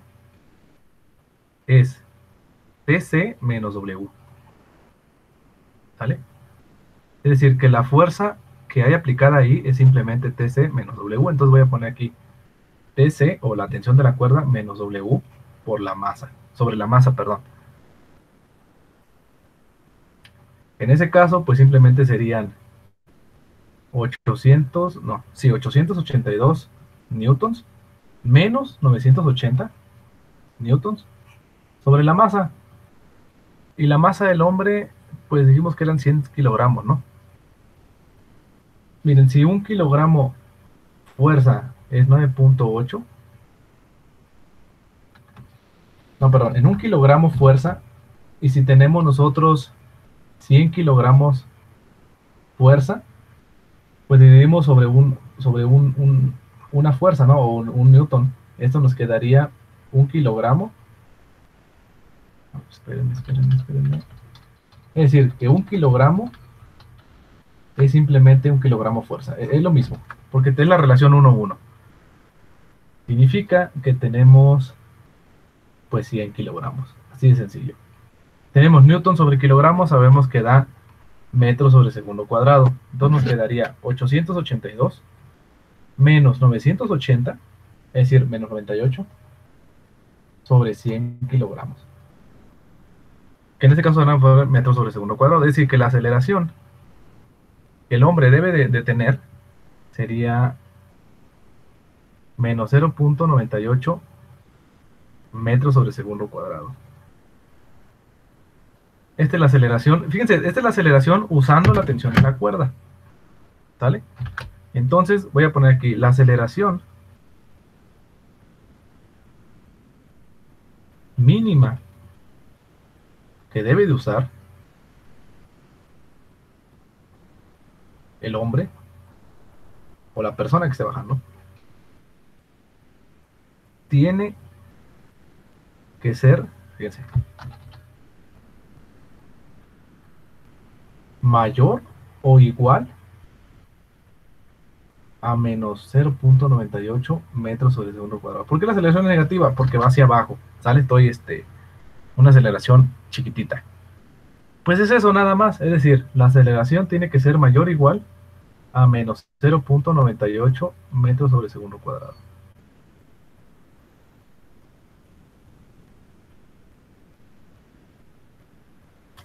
es TC menos W. ¿Sale? Es decir, que la fuerza que hay aplicada ahí es simplemente TC menos W. Entonces voy a poner aquí TC, o la tensión de la cuerda, menos W por la masa, sobre la masa, perdón. En ese caso, pues simplemente serían 882 newtons menos 980 newtons sobre la masa. Y la masa del hombre, pues dijimos que eran 100 kilogramos, ¿no? Miren, si un kilogramo fuerza es 9.8, no, perdón, en un kilogramo fuerza, y si tenemos nosotros 100 kilogramos fuerza, pues dividimos una fuerza, ¿no? O un newton. Esto nos quedaría un kilogramo. Espérenme. Es decir, que un kilogramo es simplemente un kilogramo fuerza. Es lo mismo, porque es la relación 1:1. Significa que tenemos, pues, 100 kilogramos. Así de sencillo. Tenemos newton sobre kilogramo, sabemos que da metros sobre segundo cuadrado. Entonces nos quedaría 882 menos 980, es decir, menos 98, sobre 100 kilogramos. Que en este caso serán metros sobre segundo cuadrado. Es decir, que la aceleración que el hombre debe de tener sería menos 0.98 metros sobre segundo cuadrado. Esta es la aceleración. Fíjense, esta es la aceleración usando la tensión de la cuerda. ¿Sale? Entonces voy a poner aquí la aceleración mínima que debe de usar el hombre o la persona que esté bajando tiene que ser, fíjense, mayor o igual a menos 0.98 metros sobre segundo cuadrado. ¿Por qué la aceleración es negativa? Porque va hacia abajo. Sale, estoy una aceleración chiquitita. Pues es eso nada más. Es decir, la aceleración tiene que ser mayor o igual a menos 0.98 metros sobre segundo cuadrado.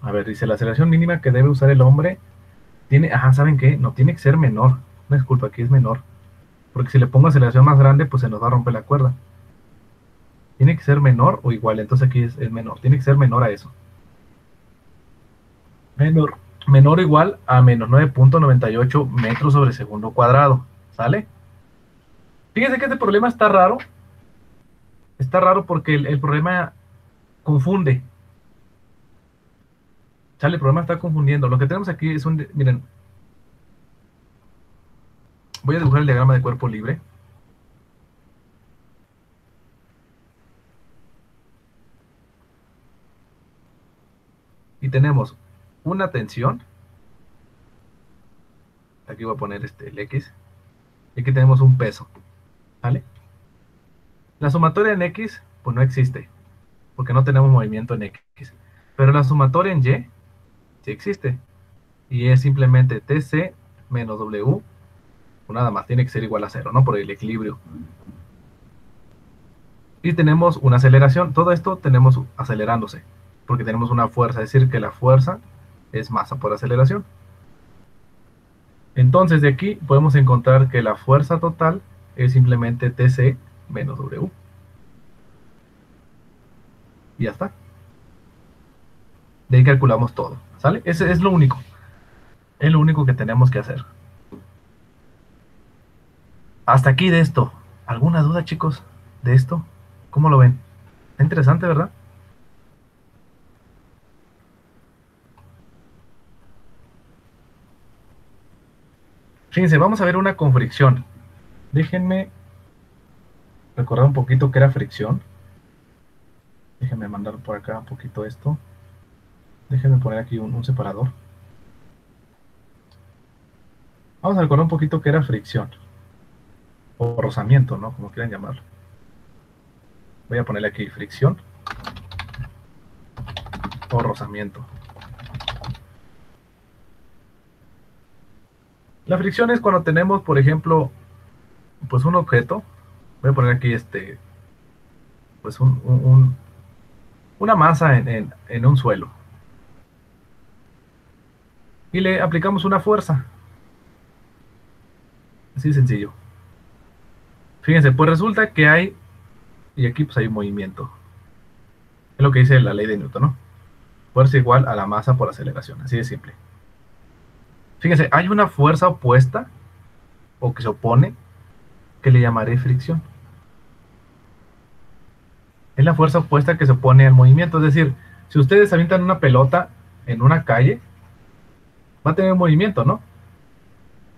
A ver, dice la aceleración mínima que debe usar el hombre tiene, ¿saben qué? No, tiene que ser menor. No, disculpa, aquí es menor. Porque si le pongo aceleración más grande, pues se nos va a romper la cuerda. Tiene que ser menor o igual. Entonces aquí es menor. Tiene que ser menor a eso. Menor o igual a menos 9.98 metros sobre segundo cuadrado. ¿Sale? Fíjense que este problema está raro. Está raro porque el problema confunde. ¿Sale? El problema está confundiendo. Lo que tenemos aquí es miren, voy a dibujar el diagrama de cuerpo libre. Y tenemos una tensión. Aquí voy a poner el X. Y aquí tenemos un peso. ¿Vale? La sumatoria en X, pues no existe. Porque no tenemos movimiento en X. Pero la sumatoria en Y, sí existe. Y es simplemente TC menos W. Pues nada más, tiene que ser igual a 0, ¿no? Por el equilibrio. Y tenemos una aceleración. Todo esto tenemos acelerándose. Porque tenemos una fuerza. Es decir, que la fuerza es masa por aceleración. Entonces de aquí podemos encontrar que la fuerza total es simplemente TC menos W. Y ya está. De ahí calculamos todo. ¿Sale? Ese es lo único. Es lo único que tenemos que hacer. Hasta aquí de esto. ¿Alguna duda, chicos, de esto? ¿Cómo lo ven? Está interesante, ¿verdad? Fíjense, vamos a ver una con fricción. Déjenme recordar un poquito qué era fricción. Déjenme mandar por acá un poquito esto. Déjenme poner aquí un separador. Vamos a recordar un poquito qué era fricción. O rozamiento, ¿no? Como quieran llamarlo. Voy a ponerle aquí fricción. O rozamiento. La fricción es cuando tenemos, por ejemplo, pues un objeto Voy a poner aquí pues una masa en un suelo. Y le aplicamos una fuerza. Así de sencillo. Fíjense, pues resulta que hay, y aquí pues hay un movimiento. Es lo que dice la ley de Newton, ¿no? Fuerza igual a la masa por aceleración, así de simple. Fíjense, hay una fuerza opuesta, o que se opone, que le llamaré fricción. Es la fuerza opuesta que se opone al movimiento. Es decir, si ustedes avientan una pelota en una calle, va a tener movimiento, ¿no?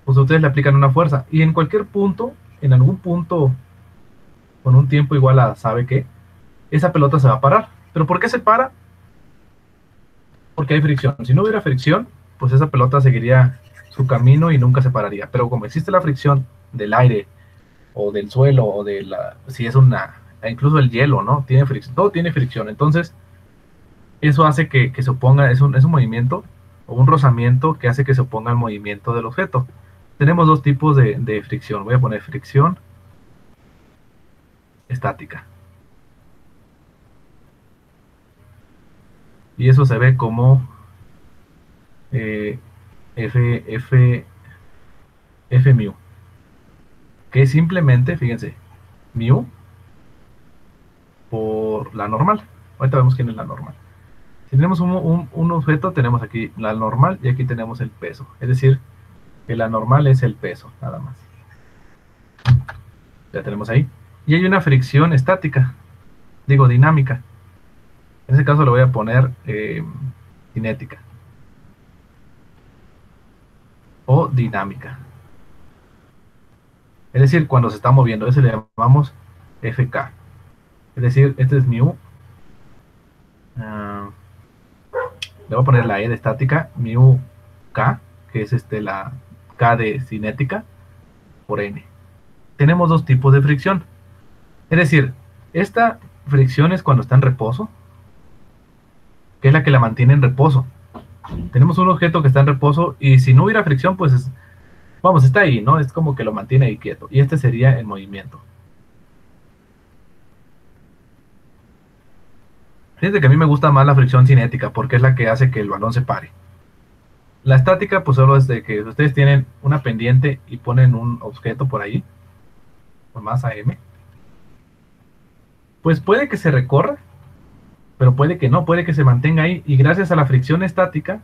Pues ustedes le aplican una fuerza. Y en cualquier punto, en algún punto, con un tiempo igual a sabe qué, esa pelota se va a parar. ¿Pero por qué se para? Porque hay fricción. Si no hubiera fricción, pues esa pelota seguiría su camino y nunca se pararía. Pero como existe la fricción del aire o del suelo o de la, si es una, incluso el hielo, ¿no? Tiene fricción, todo tiene fricción. Entonces, eso hace que se oponga, es un movimiento o un rozamiento que hace que se oponga al movimiento del objeto. Tenemos dos tipos de fricción. Voy a poner fricción estática. Y eso se ve como F, F, F mu. Que es simplemente, fíjense, mu por la normal. Ahorita vemos quién es la normal. Si tenemos un objeto, tenemos aquí la normal y aquí tenemos el peso. Es decir, que la normal es el peso, nada más. Ya tenemos ahí. Y hay una fricción estática, digo dinámica. En ese caso le voy a poner cinética o dinámica. Es decir, cuando se está moviendo, ese le llamamos FK. Es decir, este es mu. Le voy a poner la E de estática, mu K, que es la K de cinética, por N. Tenemos dos tipos de fricción. Es decir, esta fricción es cuando está en reposo, que es la que la mantiene en reposo. Tenemos un objeto que está en reposo y si no hubiera fricción, pues vamos, está ahí, ¿no? Es como que lo mantiene ahí quieto. Y este sería el movimiento. Fíjense que a mí me gusta más la fricción cinética porque es la que hace que el balón se pare. La estática, pues solo es de que ustedes tienen una pendiente y ponen un objeto por ahí, con masa M. Pues puede que se recorra, pero puede que no, puede que se mantenga ahí y gracias a la fricción estática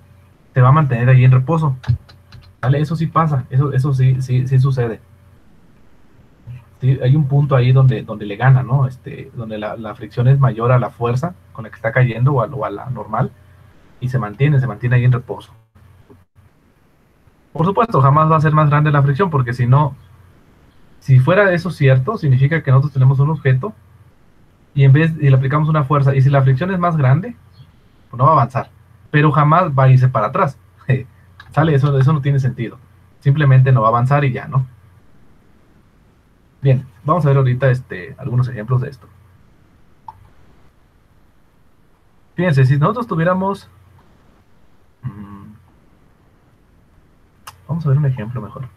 se va a mantener ahí en reposo. ¿Vale? Eso sí pasa, eso sí sucede. Sí, hay un punto ahí donde le gana, ¿no? Donde la fricción es mayor a la fuerza con la que está cayendo o a la normal y se mantiene ahí en reposo. Por supuesto, jamás va a ser más grande la fricción porque si no, si fuera eso cierto, significa que nosotros tenemos un objeto y le aplicamos una fuerza y si la fricción es más grande, pues no va a avanzar, pero jamás va a irse para atrás. ¿Sale? Eso no tiene sentido. Simplemente no va a avanzar y ya, ¿no? Bien, vamos a ver ahorita algunos ejemplos de esto. Fíjense, si nosotros tuviéramos... vamos a ver un ejemplo mejor.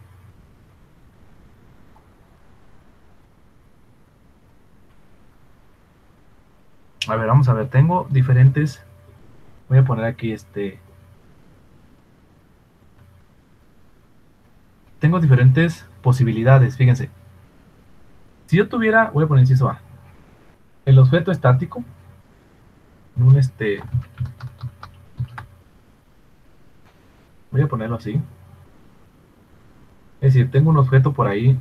A ver, vamos a ver, tengo diferentes... Voy a poner aquí tengo diferentes posibilidades, fíjense. Si yo tuviera, voy a poner inciso A, el objeto estático, un voy a ponerlo así. Es decir, tengo un objeto por ahí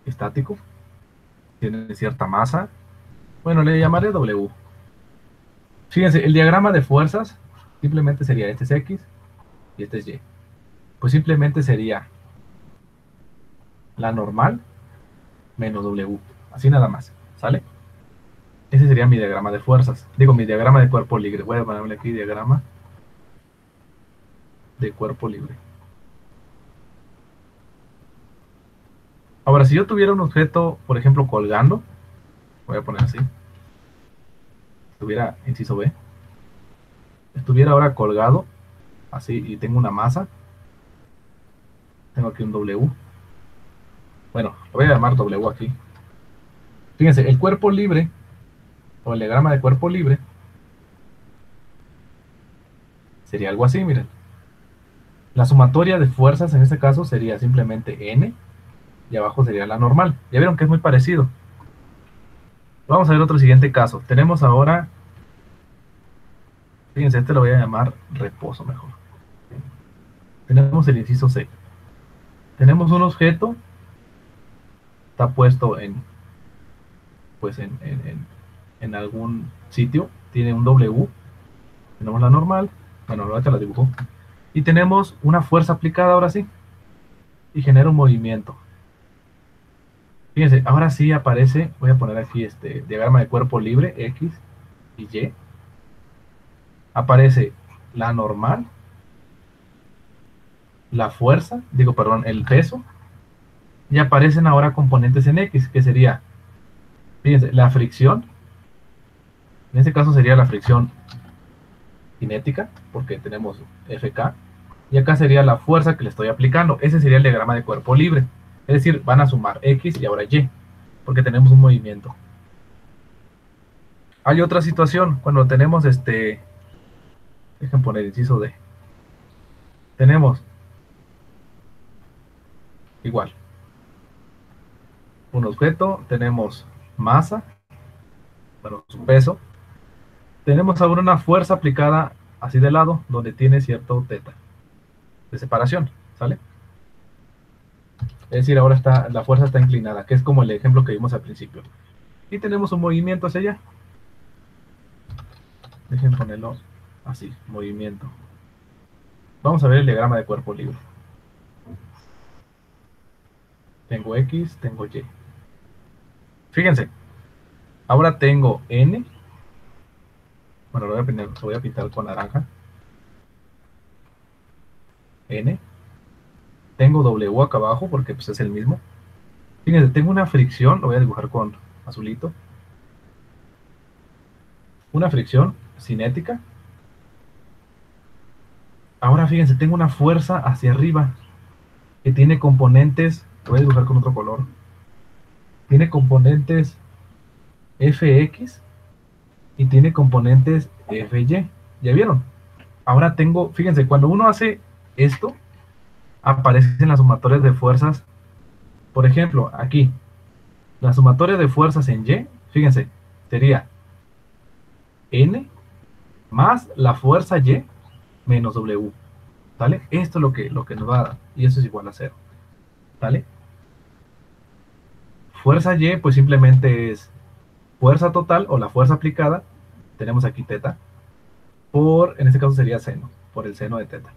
estático, tiene cierta masa. Bueno, le llamaré W. Fíjense, el diagrama de fuerzas simplemente sería este es X y este es Y. Pues simplemente sería la normal menos W. Así nada más, ¿sale? Ese sería mi diagrama de fuerzas. Digo, mi diagrama de cuerpo libre. Voy a ponerle aquí diagrama de cuerpo libre. Ahora, si yo tuviera un objeto, por ejemplo, colgando, voy a poner así, tuviera inciso B, estuviera ahora colgado, así, y tengo una masa, tengo aquí un W, Bueno, lo voy a llamar W aquí. Fíjense, el cuerpo libre, o el diagrama de cuerpo libre, sería algo así, miren. La sumatoria de fuerzas en este caso sería simplemente N, y abajo sería la normal. Ya vieron que es muy parecido. Vamos a ver otro siguiente caso. Tenemos ahora, fíjense, este lo voy a llamar reposo mejor. Tenemos el inciso C. Tenemos un objeto, está puesto en, pues en algún sitio, tiene un W, tenemos la normal, bueno, ahorita la dibujo, y tenemos una fuerza aplicada ahora sí, y genera un movimiento. Fíjense, ahora sí aparece, voy a poner aquí este diagrama de cuerpo libre, X y Y, aparece la normal, la fuerza, digo, perdón, el peso, y aparecen ahora componentes en X, que sería, fíjense, la fricción, en este caso sería la fricción cinética, porque tenemos Fk, y acá sería la fuerza que le estoy aplicando. Ese sería el diagrama de cuerpo libre. Es decir, van a sumar X y ahora Y, porque tenemos un movimiento. Hay otra situación, cuando tenemos dejen poner inciso D. Tenemos, igual, un objeto, tenemos masa, bueno, su peso, tenemos ahora una fuerza aplicada así de lado, donde tiene cierto teta de separación, ¿sale? Es decir, ahora la fuerza está inclinada, que es como el ejemplo que vimos al principio. Y tenemos un movimiento hacia allá. Dejen ponerlo así, movimiento. Vamos a ver el diagrama de cuerpo libre. Tengo X, tengo Y. Fíjense, ahora tengo N. Bueno, lo voy a pintar con naranja. N. Tengo W acá abajo porque pues, es el mismo. Fíjense, tengo una fricción, lo voy a dibujar con azulito. Una fricción cinética. Ahora fíjense, tengo una fuerza hacia arriba que tiene componentes, lo voy a dibujar con otro color. Tiene componentes Fx y tiene componentes Fy. ¿Ya vieron? Ahora tengo, fíjense, cuando uno hace esto, aparecen las sumatorias de fuerzas. Por ejemplo, aquí, la sumatoria de fuerzas en Y, fíjense, sería N más la fuerza Y menos W. ¿Vale? Esto es lo que nos va a dar. Y eso es igual a 0. ¿Vale? Fuerza Y, pues simplemente es fuerza total o la fuerza aplicada. Tenemos aquí teta. En este caso sería seno, por el seno de teta.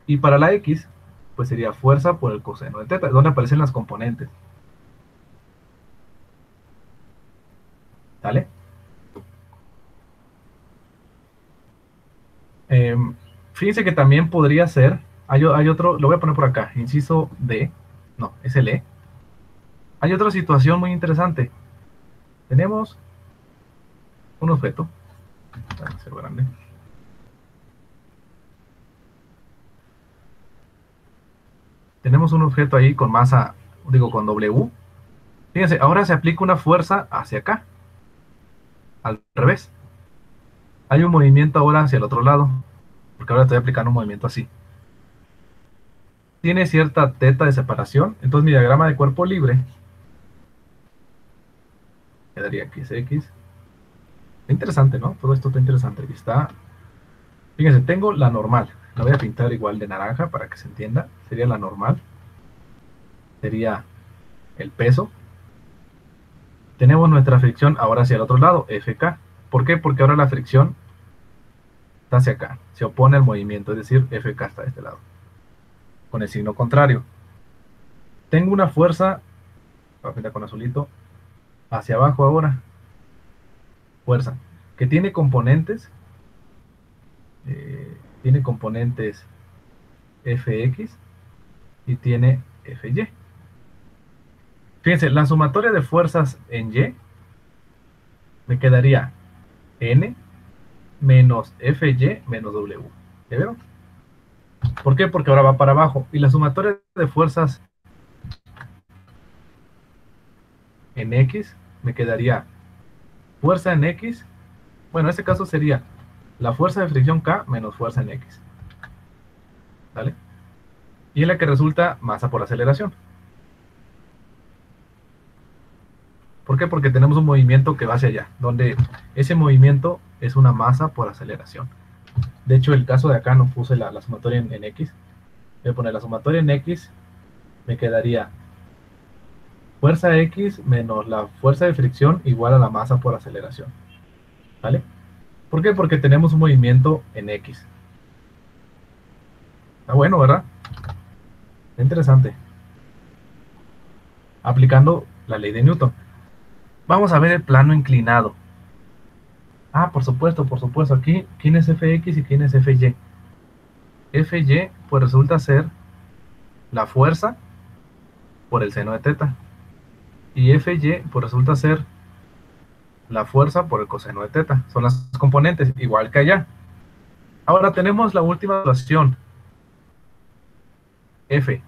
Y para la X, pues sería fuerza por el coseno de teta, donde aparecen las componentes. ¿Vale? Fíjense que también podría ser, hay otro, lo voy a poner por acá, inciso D, no, es el E. Hay otra situación muy interesante. Tenemos un objeto, voy a hacer grande. Tenemos un objeto ahí con masa, digo con W. Fíjense, ahora se aplica una fuerza hacia acá, al revés. Hay un movimiento ahora hacia el otro lado, porque ahora estoy aplicando un movimiento así. Tiene cierta teta de separación, entonces mi diagrama de cuerpo libre quedaría aquí, es X. Está interesante, ¿no? Todo esto está interesante. Aquí está. Fíjense, tengo la normal. La voy a pintar igual de naranja para que se entienda. Sería la normal. Sería el peso. Tenemos nuestra fricción ahora hacia el otro lado, Fk. ¿Por qué? Porque ahora la fricción está hacia acá. Se opone al movimiento, es decir, Fk está de este lado. Con el signo contrario. Tengo una fuerza, voy a pintar con azulito, hacia abajo ahora. Fuerza. Que tiene componentes. Tiene componentes Fx y tiene Fy. Fíjense, la sumatoria de fuerzas en Y me quedaría N menos Fy menos W. ¿Ya vieron? ¿Por qué? Porque ahora va para abajo. Y la sumatoria de fuerzas en X, me quedaría fuerza en X. Bueno, en este caso sería la fuerza de fricción K menos fuerza en X. ¿Vale? Y en la que resulta masa por aceleración. ¿Por qué? Porque tenemos un movimiento que va hacia allá, donde ese movimiento es una masa por aceleración. De hecho, el caso de acá no puse la sumatoria en X. Voy a poner la sumatoria en X, me quedaría fuerza X menos la fuerza de fricción igual a la masa por aceleración. ¿Vale? ¿Por qué? Porque tenemos un movimiento en X. Está bueno, ¿verdad? Interesante. Aplicando la ley de Newton. Vamos a ver el plano inclinado. Ah, por supuesto, por supuesto. Aquí, ¿quién es Fx y quién es Fy? Fy, pues resulta ser la fuerza por el seno de teta. Y Fy, pues resulta ser la fuerza por el coseno de teta. Son las componentes, igual que allá. Ahora tenemos la última situación. F.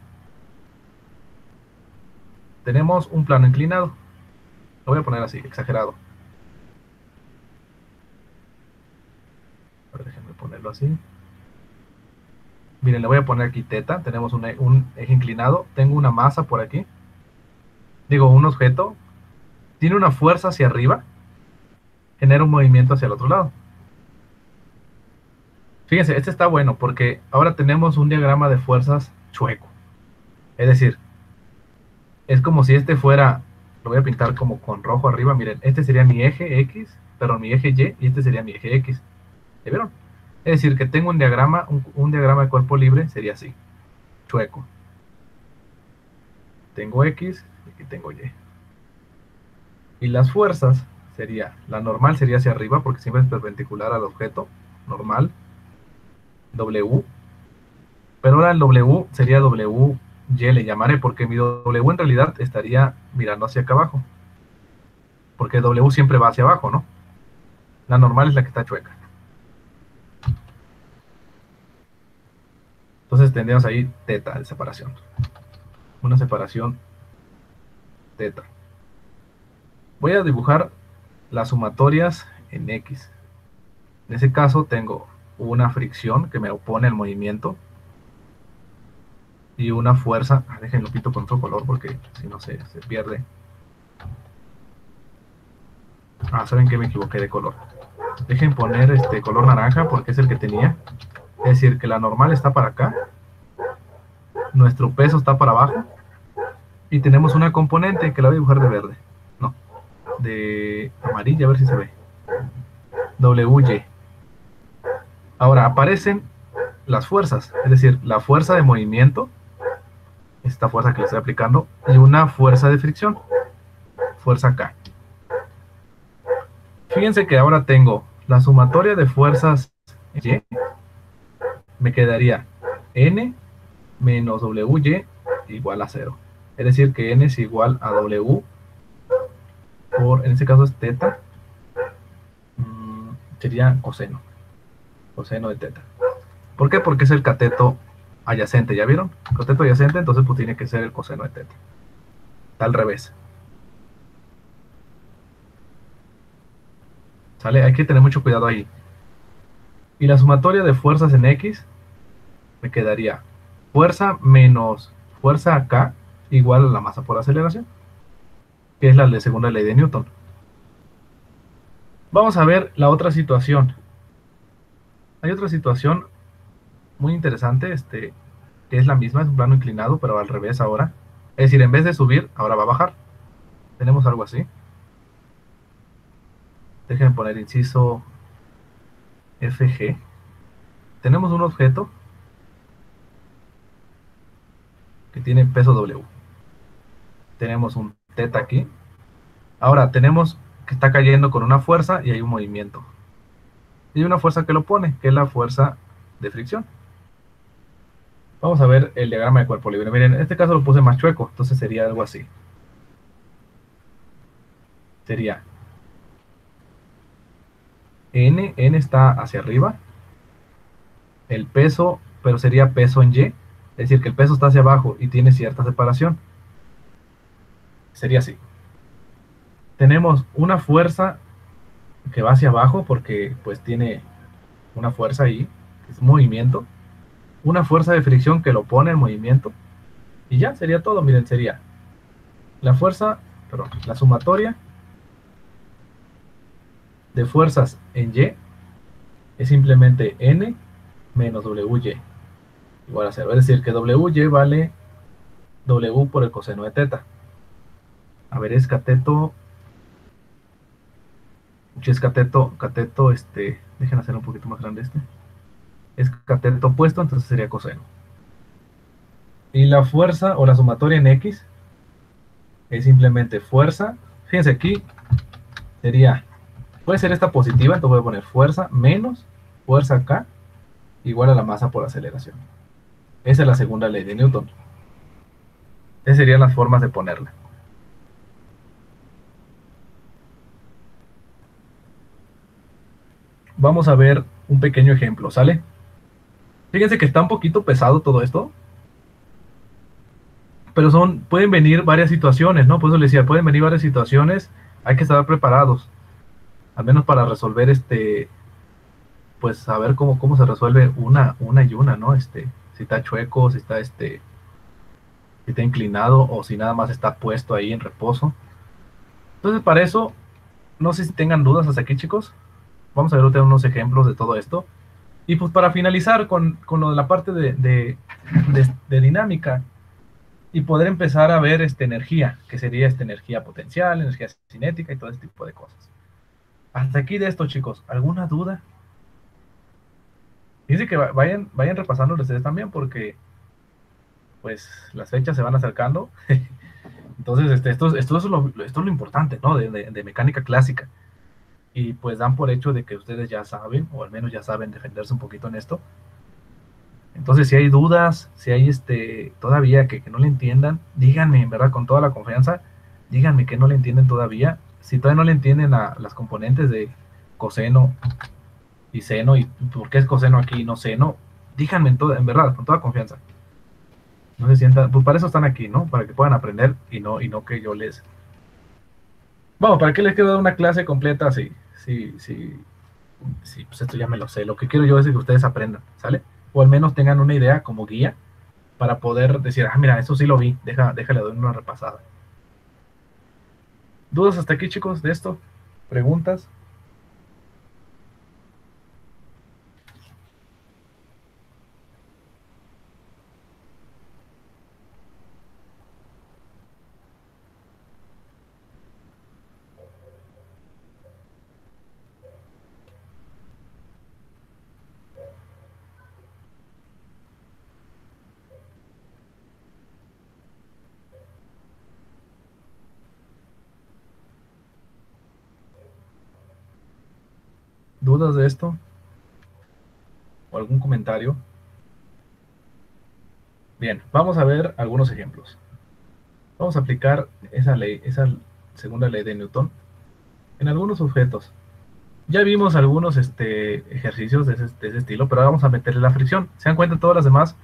Tenemos un plano inclinado. Lo voy a poner así, exagerado. A ver, déjenme ponerlo así. Miren, le voy a poner aquí teta. Tenemos un eje inclinado. Tengo una masa por aquí. Digo, un objeto. Tiene una fuerza hacia arriba. Genera un movimiento hacia el otro lado. Fíjense, este está bueno porque ahora tenemos un diagrama de fuerzas chueco. Es decir, es como si este fuera, lo voy a pintar como con rojo arriba, miren, este sería mi eje X, perdón, mi eje Y, y este sería mi eje X. ¿Ya vieron? Es decir, que tengo un diagrama, un diagrama de cuerpo libre, sería así, chueco. Tengo X y aquí tengo Y. Y las fuerzas sería, la normal sería hacia arriba porque siempre es perpendicular al objeto, normal, W. Pero ahora el W sería W, Y le llamaré, porque mi W en realidad estaría mirando hacia acá abajo. Porque W siempre va hacia abajo, ¿no? La normal es la que está chueca. Entonces tendríamos ahí teta de separación. Una separación teta. Voy a dibujar las sumatorias en X. En ese caso tengo una fricción que me opone al movimiento. Y una fuerza. Déjenlo pito con otro color porque si no se pierde. ¿Saben qué? Me equivoqué de color. Dejen poner este color naranja porque es el que tenía. Es decir, que la normal está para acá. Nuestro peso está para abajo. Y tenemos una componente que la voy a dibujar de verde. No, de amarilla, a ver si se ve. WY. Ahora aparecen las fuerzas. Es decir, la fuerza de movimiento. Esta fuerza que le estoy aplicando. Y una fuerza de fricción. Fuerza K. Fíjense que ahora tengo la sumatoria de fuerzas Y. Me quedaría N menos WY igual a 0. Es decir, que N es igual a W por, en este caso es teta, sería coseno de teta. ¿Por qué? Porque es el cateto adyacente, ¿ya vieron? Cateto adyacente, entonces pues tiene que ser el coseno de teta. Está al revés. ¿Sale? Hay que tener mucho cuidado ahí. Y la sumatoria de fuerzas en X me quedaría fuerza menos fuerza acá igual a la masa por aceleración, que es la de segunda ley de Newton. Vamos a ver la otra situación. Hay otra situación muy interesante, que es la misma, es un plano inclinado, pero al revés ahora. Es decir, en vez de subir, ahora va a bajar. Tenemos algo así. Déjenme poner inciso FG. Tenemos un objeto que tiene peso W. Tenemos un teta aquí. Ahora tenemos que está cayendo con una fuerza y hay un movimiento. Y hay una fuerza que lo pone, que es la fuerza de fricción. Vamos a ver el diagrama de cuerpo libre. Miren, en este caso lo puse más chueco, entonces sería algo así. Sería N está hacia arriba. El peso, pero sería peso en Y. Es decir, que el peso está hacia abajo y tiene cierta separación. Sería así. tenemos una fuerza que va hacia abajo porque pues tiene una fuerza ahí, es movimiento, una fuerza de fricción que lo pone en movimiento, y ya sería todo. Miren, sería la fuerza, perdón, la sumatoria de fuerzas en Y es simplemente N menos WY igual a 0. Es decir, que WY vale W por el coseno de teta. A ver, es cateto. Si es cateto, dejen hacer un poquito más grande este. Es cateto opuesto, entonces sería coseno. Y la fuerza o la sumatoria en X es simplemente fuerza. Fíjense aquí, sería, puede ser esta positiva, entonces voy a poner fuerza menos fuerza acá igual a la masa por aceleración. Esa es la segunda ley de Newton. Esas serían las formas de ponerla. Vamos a ver un pequeño ejemplo, ¿sale? Fíjense que está un poquito pesado todo esto, pero pueden venir varias situaciones, ¿no? Por eso les decía, pueden venir varias situaciones, hay que estar preparados, al menos para resolver pues saber cómo se resuelve una y una, ¿no? Si está chueco, si está inclinado o si nada más está puesto ahí en reposo. Entonces, para eso, no sé si tengan dudas hasta aquí, chicos. Vamos a ver unos ejemplos de todo esto. Y pues para finalizar con lo de la parte de dinámica y poder empezar a ver energía, que sería energía potencial, energía cinética y todo este tipo de cosas. Hasta aquí de esto, chicos. ¿Alguna duda? Dice que vayan repasando ustedes también porque pues las fechas se van acercando. Entonces, esto es lo importante, ¿no? De mecánica clásica. Y pues dan por hecho de que ustedes ya saben, o al menos ya saben defenderse un poquito en esto. Entonces, si hay dudas, si hay todavía que no le entiendan, díganme, en verdad, con toda la confianza, díganme que no le entienden todavía. Si todavía no le entienden a las componentes de coseno y seno, y por qué es coseno aquí y no seno, díganme en verdad, con toda confianza. No se sientan, pues para eso están aquí, ¿no? Para que puedan aprender y no que yo les... Vamos, ¿para qué les quiero dar una clase completa? Sí, pues esto ya me lo sé. Lo que quiero yo es que ustedes aprendan, ¿sale? O al menos tengan una idea como guía para poder decir, ah, mira, eso sí lo vi, déjale doy una repasada. ¿Dudas hasta aquí, chicos, de esto? ¿Preguntas? ¿Dudas de esto? ¿O algún comentario? Bien, vamos a ver algunos ejemplos. Vamos a aplicar esa ley, esa segunda ley de Newton en algunos objetos. Ya vimos algunos ejercicios de ese estilo, pero ahora vamos a meterle la fricción. ¿Se dan cuenta? Todas las demás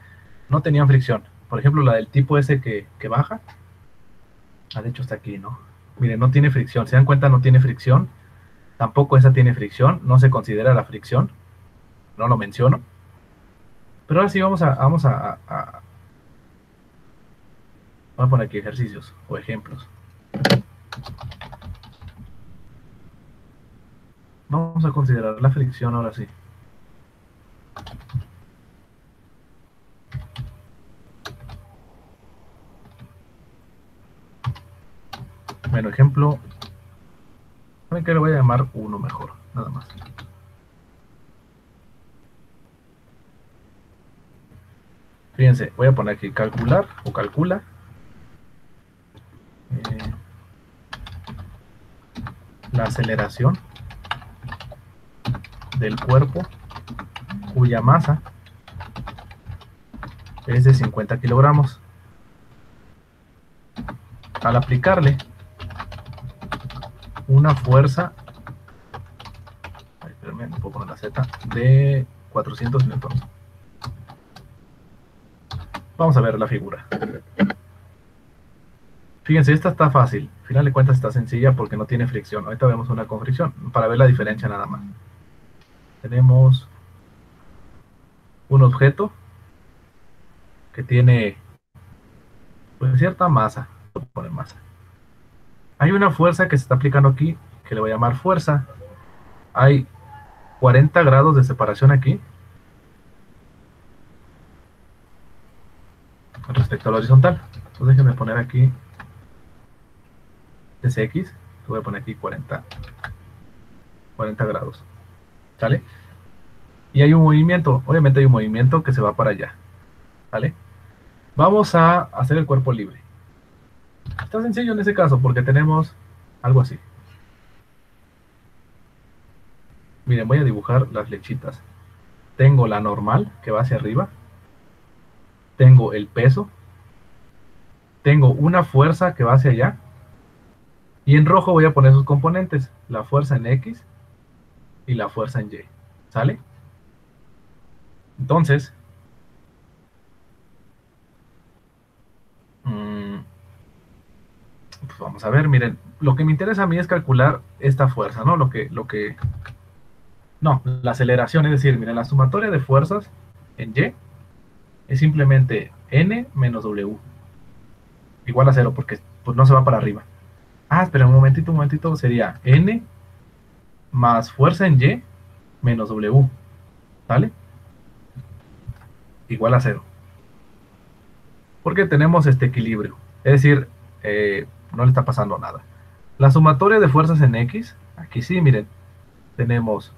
no tenían fricción. Por ejemplo, la del tipo ese que baja. Ah, de hecho está aquí, ¿no? Miren, no tiene fricción. ¿Se dan cuenta? No tiene fricción. Tampoco esa tiene fricción. No se considera la fricción. No lo menciono. Pero ahora sí vamos a poner aquí ejercicios o ejemplos. Vamos a considerar la fricción ahora sí. Bueno, ejemplo. ¿Saben qué? Le voy a llamar 1 mejor. Nada más. Fíjense, voy a poner aquí calcular o calcula. La aceleración del cuerpo cuya masa es de 50 kilogramos. Al aplicarle una fuerza, espérame, no puedo poner la Z, de 400 newtons. Vamos a ver la figura. Fíjense, esta está fácil. Al final de cuentas está sencilla porque no tiene fricción. Ahorita vemos una con fricción para ver la diferencia nada más. Tenemos un objeto que tiene pues, cierta masa. Voy a poner masa. Hay una fuerza que se está aplicando aquí que le voy a llamar fuerza. Hay 40 grados de separación aquí respecto a la horizontal. Entonces déjenme poner aquí ese X. Voy a poner aquí 40 grados. ¿Sale? Y hay un movimiento. Obviamente hay un movimiento que se va para allá. ¿Sale? Vamos a hacer el cuerpo libre. Está sencillo en ese caso porque tenemos algo así. Miren, voy a dibujar las flechitas. Tengo la normal que va hacia arriba. Tengo el peso. Tengo una fuerza que va hacia allá. Y en rojo voy a poner sus componentes. La fuerza en X y la fuerza en Y. ¿Sale? Entonces, pues vamos a ver, miren, lo que me interesa a mí es calcular esta fuerza, ¿no? No, la aceleración, es decir, miren, la sumatoria de fuerzas en Y es simplemente N menos W, igual a 0, porque pues, no se va para arriba. Ah, espera, un momentito, sería N más fuerza en Y menos W, ¿vale? Igual a 0. Porque tenemos este equilibrio, es decir, no le está pasando nada. La sumatoria de fuerzas en X, aquí sí, miren, tenemos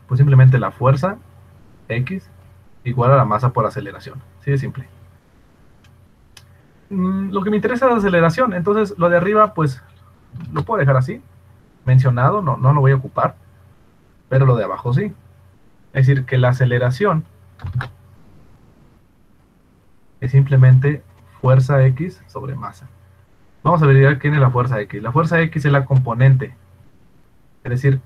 pues simplemente la fuerza X igual a la masa por aceleración. Así de simple. Lo que me interesa es la aceleración, entonces lo de arriba pues lo puedo dejar así, mencionado, no lo voy a ocupar, pero lo de abajo sí. Es decir, que la aceleración es simplemente fuerza X sobre masa. Vamos a averiguar quién es la fuerza X. La fuerza X es la componente, es decir,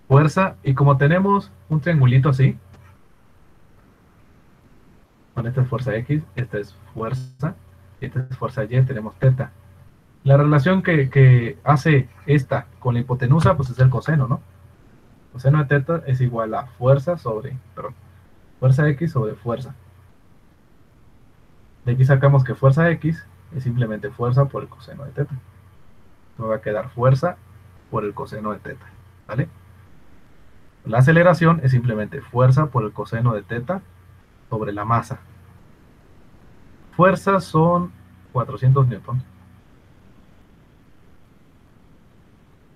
fuerza, y como tenemos un triangulito así, con esta es fuerza X, esta es fuerza, y esta es fuerza Y, tenemos teta. La relación que hace esta con la hipotenusa, pues es el coseno, ¿no? Coseno de teta es igual a fuerza X sobre fuerza. De aquí sacamos que fuerza X es simplemente fuerza por el coseno de teta. Me va a quedar fuerza por el coseno de teta, ¿vale? La aceleración es simplemente fuerza por el coseno de teta sobre la masa. Fuerza son 400 newtons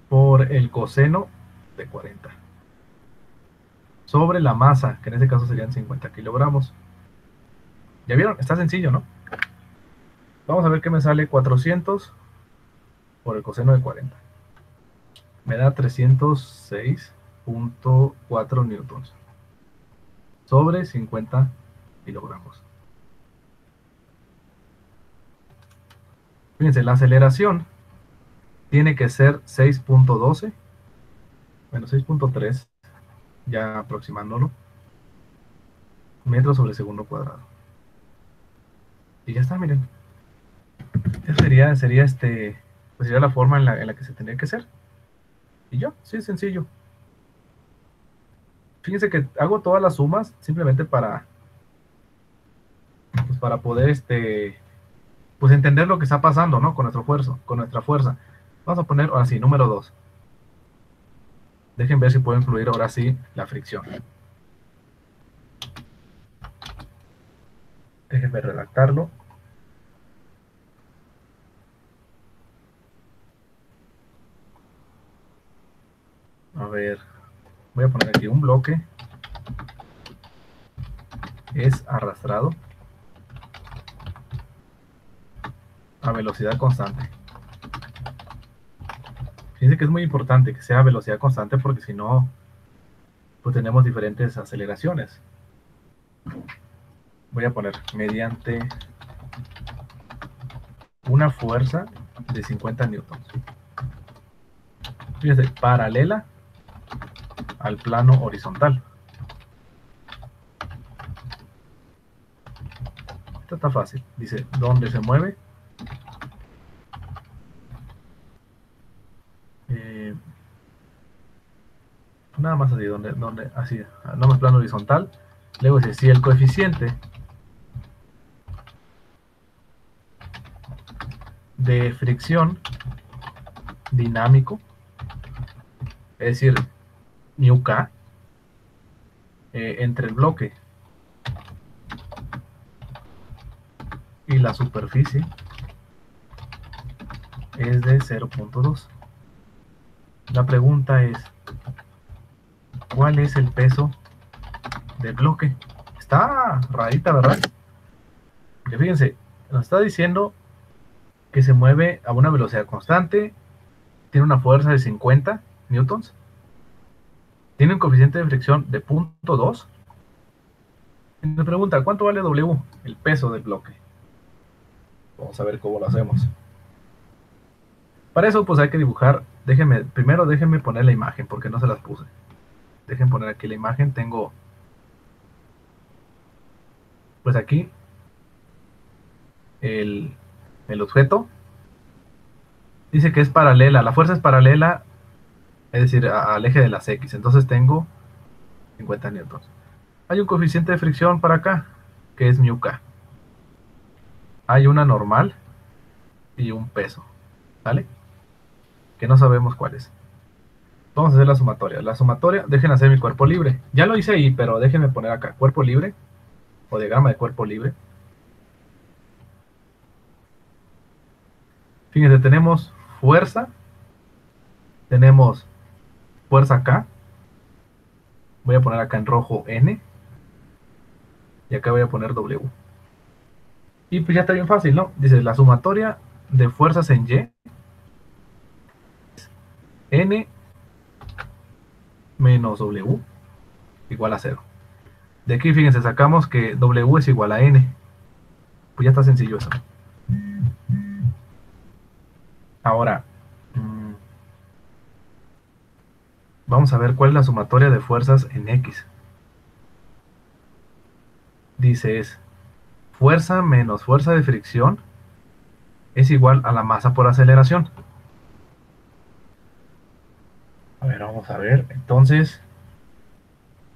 por el coseno de 40 sobre la masa, que en este caso serían 50 kilogramos. ¿Ya vieron? Está sencillo, ¿no? Vamos a ver qué me sale 400 por el coseno de 40. Me da 306.4 newtons sobre 50 kilogramos. Fíjense, la aceleración tiene que ser 6.12, bueno, 6.3, ya aproximándolo, metros sobre segundo cuadrado. Y ya está, miren. Esa sería la forma en la que se tendría que hacer. Y yo, sí, es sencillo. Fíjense que hago todas las sumas simplemente para poder pues entender lo que está pasando, ¿no? Con nuestra fuerza. Vamos a poner ahora sí, número 2. Dejen ver si puedo incluir ahora sí la fricción. Déjenme redactarlo. A ver, voy a poner aquí un bloque. Es arrastrado a velocidad constante. Fíjense que es muy importante que sea a velocidad constante porque si no, pues tenemos diferentes aceleraciones. Voy a poner mediante una fuerza de 50 newtons. Fíjense, paralela al plano horizontal. Esta está fácil. Dice, ¿dónde se mueve? Nada más así, donde así, no más plano horizontal. Luego dice, si el coeficiente de fricción dinámico, es decir, mu k, entre el bloque y la superficie es de 0.2. La pregunta es, ¿cuál es el peso del bloque? Está rarita, ¿verdad? Porque fíjense, nos está diciendo que se mueve a una velocidad constante, tiene una fuerza de 50 newtons, tiene un coeficiente de fricción de 0.2. Y me pregunta, ¿cuánto vale W? El peso del bloque. Vamos a ver cómo lo hacemos. Para eso, pues hay que dibujar. Primero déjenme poner la imagen, porque no se las puse. Dejen poner aquí la imagen. Tengo, pues aquí, el objeto. Dice que es paralela. La fuerza es paralela, es decir, al eje de las X. Entonces tengo 50 newtons. Hay un coeficiente de fricción para acá, que es mu k. Hay una normal y un peso, ¿vale? Que no sabemos cuál es. Vamos a hacer la sumatoria. La sumatoria, dejen hacer mi cuerpo libre. Ya lo hice ahí, pero déjenme poner acá, cuerpo libre, o diagrama de cuerpo libre. Fíjense, tenemos fuerza K. Voy a poner acá en rojo N. Y acá voy a poner W. Y pues ya está bien fácil, ¿no? Dice, la sumatoria de fuerzas en Y, N menos W, igual a 0. De aquí, fíjense, sacamos que W es igual a N. Pues ya está sencillo eso. Ahora, vamos a ver cuál es la sumatoria de fuerzas en X. Dice, es fuerza menos fuerza de fricción es igual a la masa por aceleración. A ver, vamos a ver. Entonces,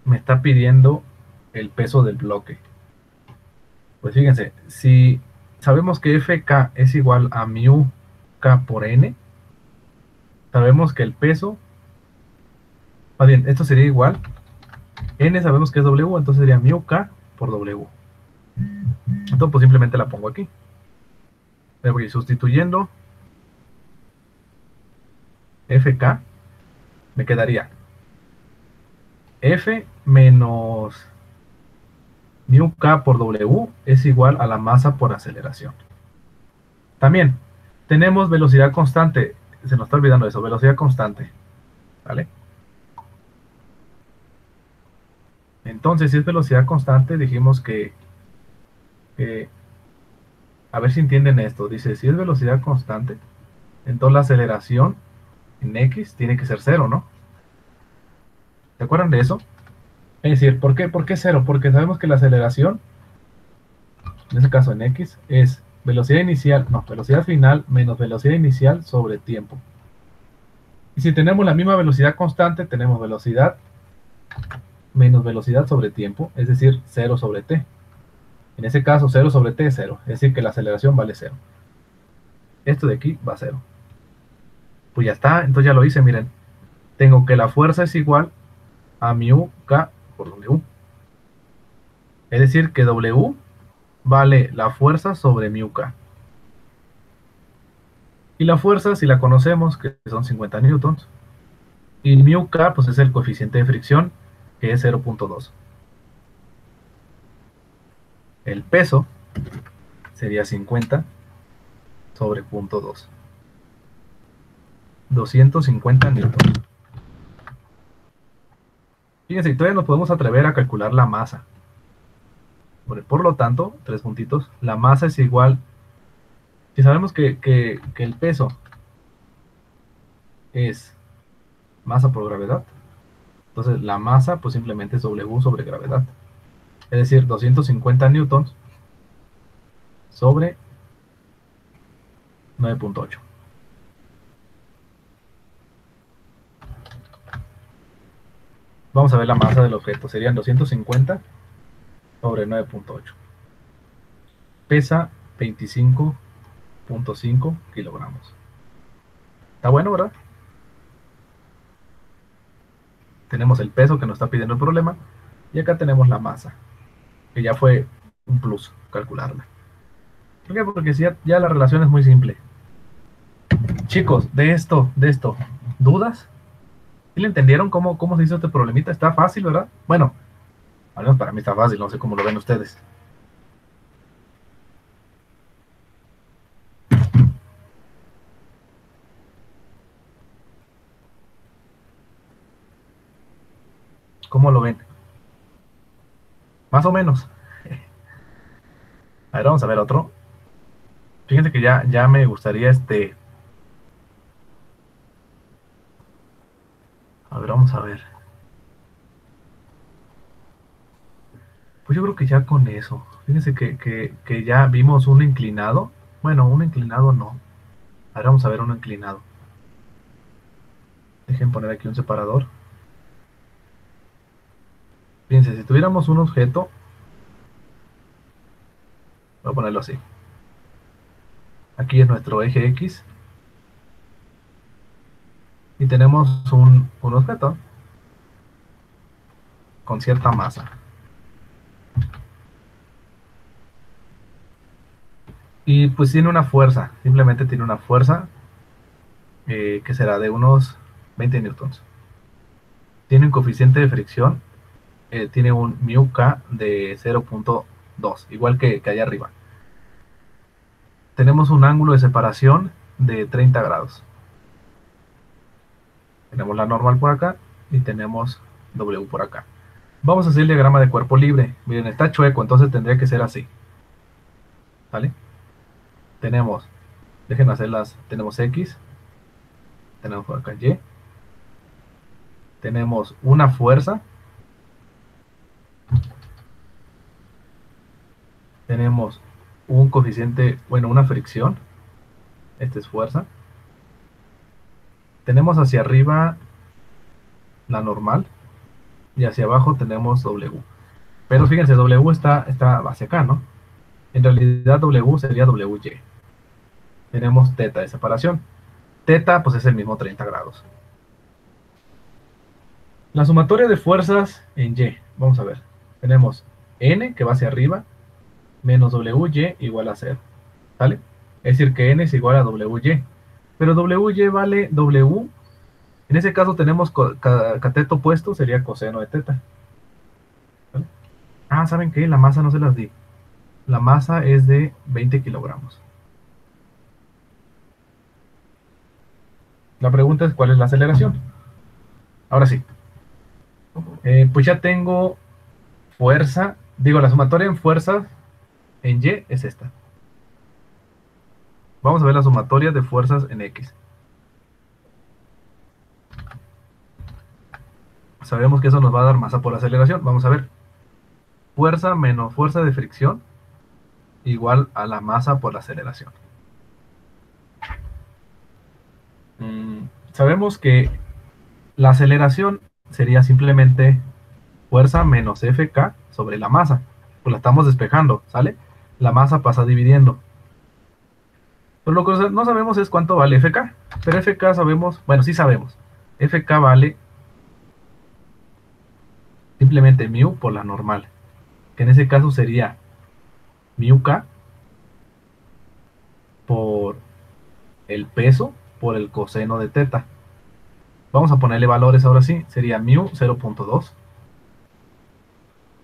me está pidiendo el peso del bloque. Pues fíjense, si sabemos que Fk es igual a mu k por n, sabemos que el peso, más bien, esto sería igual, n sabemos que es w, entonces sería mu k por w. Entonces pues simplemente la pongo aquí. Me voy sustituyendo Fk, me quedaría F menos mu k por w es igual a la masa por aceleración. También tenemos velocidad constante, se nos está olvidando eso, velocidad constante, ¿vale? Entonces, si es velocidad constante, dijimos que a ver si entienden esto, dice, si es velocidad constante, entonces la aceleración en X tiene que ser 0, ¿no? ¿Se acuerdan de eso? Es decir, ¿por qué 0? Porque sabemos que la aceleración, en este caso en X, es velocidad final menos velocidad inicial sobre tiempo. Y si tenemos la misma velocidad constante, tenemos velocidad menos velocidad sobre tiempo, es decir, 0 sobre t. En ese caso, 0 sobre t es 0, es decir, que la aceleración vale 0. Esto de aquí va a 0. Pues ya está, entonces ya lo hice, miren. Tengo que la fuerza es igual a mu k por w. Es decir, que w vale la fuerza sobre mu k. Y la fuerza, si la conocemos, que son 50 newtons. Y mu k, pues es el coeficiente de fricción, que es 0.2. El peso sería 50 sobre 0.2. 250 newtons. Fíjense, todavía nos podemos atrever a calcular la masa. Por lo tanto, 3 puntitos, la masa es igual. Si sabemos que el peso es masa por gravedad, entonces la masa pues simplemente es W sobre gravedad. Es decir, 250 newtons sobre 9.8. Vamos a ver la masa del objeto. Serían 250 sobre 9.8. Pesa 25.5 kilogramos. Está bueno, ¿verdad? Tenemos el peso que nos está pidiendo el problema. Y acá tenemos la masa, que ya fue un plus calcularla. ¿Por qué? Porque ya la relación es muy simple. Chicos, de esto, ¿dudas? ¿Sí le entendieron cómo se hizo este problemita? Está fácil, ¿verdad? Bueno, al menos para mí está fácil, no sé cómo lo ven ustedes. ¿Cómo lo ven? Más o menos. A ver, vamos a ver otro. Fíjense que ya me gustaría A ver, vamos a ver. Pues yo creo que ya con eso. Fíjense que ya vimos un inclinado. Bueno, un inclinado no. Ahora vamos a ver uno inclinado. Dejen poner aquí un separador. Fíjense, si tuviéramos un objeto, voy a ponerlo así. Aquí es nuestro eje X. Y tenemos un objeto con cierta masa. Y pues tiene una fuerza, simplemente tiene una fuerza que será de unos 20 newtons. Tiene un coeficiente de fricción, tiene un μk de 0.2, igual que allá arriba. Tenemos un ángulo de separación de 30 grados. Tenemos la normal por acá y tenemos W por acá. Vamos a hacer el diagrama de cuerpo libre. Miren, está chueco, entonces tendría que ser así. ¿Vale? Tenemos, dejen hacerlas, tenemos X, tenemos por acá Y, tenemos una fuerza, tenemos un coeficiente, bueno, una fricción, esta es fuerza, tenemos hacia arriba la normal y hacia abajo tenemos W. Pero fíjense, W está hacia acá, ¿no? En realidad W sería WY. Tenemos teta de separación. Teta, pues es el mismo 30 grados. La sumatoria de fuerzas en Y, vamos a ver. Tenemos N, que va hacia arriba, menos WY igual a 0. ¿Vale? Es decir, que N es igual a WY. Pero WY vale W. En ese caso tenemos cateto opuesto, sería coseno de teta. ¿Vale? Ah, ¿saben qué? La masa no se las di. La masa es de 20 kilogramos. La pregunta es, ¿cuál es la aceleración? Ahora sí. Pues ya tengo fuerza. Digo, la sumatoria en fuerzas en Y es esta. Vamos a ver la sumatoria de fuerzas en X. Sabemos que eso nos va a dar masa por aceleración. Vamos a ver. Fuerza menos fuerza de fricción igual a la masa por la aceleración. Sabemos que la aceleración sería simplemente fuerza menos Fk sobre la masa. Pues la estamos despejando, ¿sale? La masa pasa dividiendo. Pero lo que no sabemos es cuánto vale Fk. Pero Fk sabemos, bueno, sí sabemos. Fk vale simplemente mu por la normal, que en ese caso sería μk por el peso por el coseno de teta. Vamos a ponerle valores ahora sí, sería mu 0.2.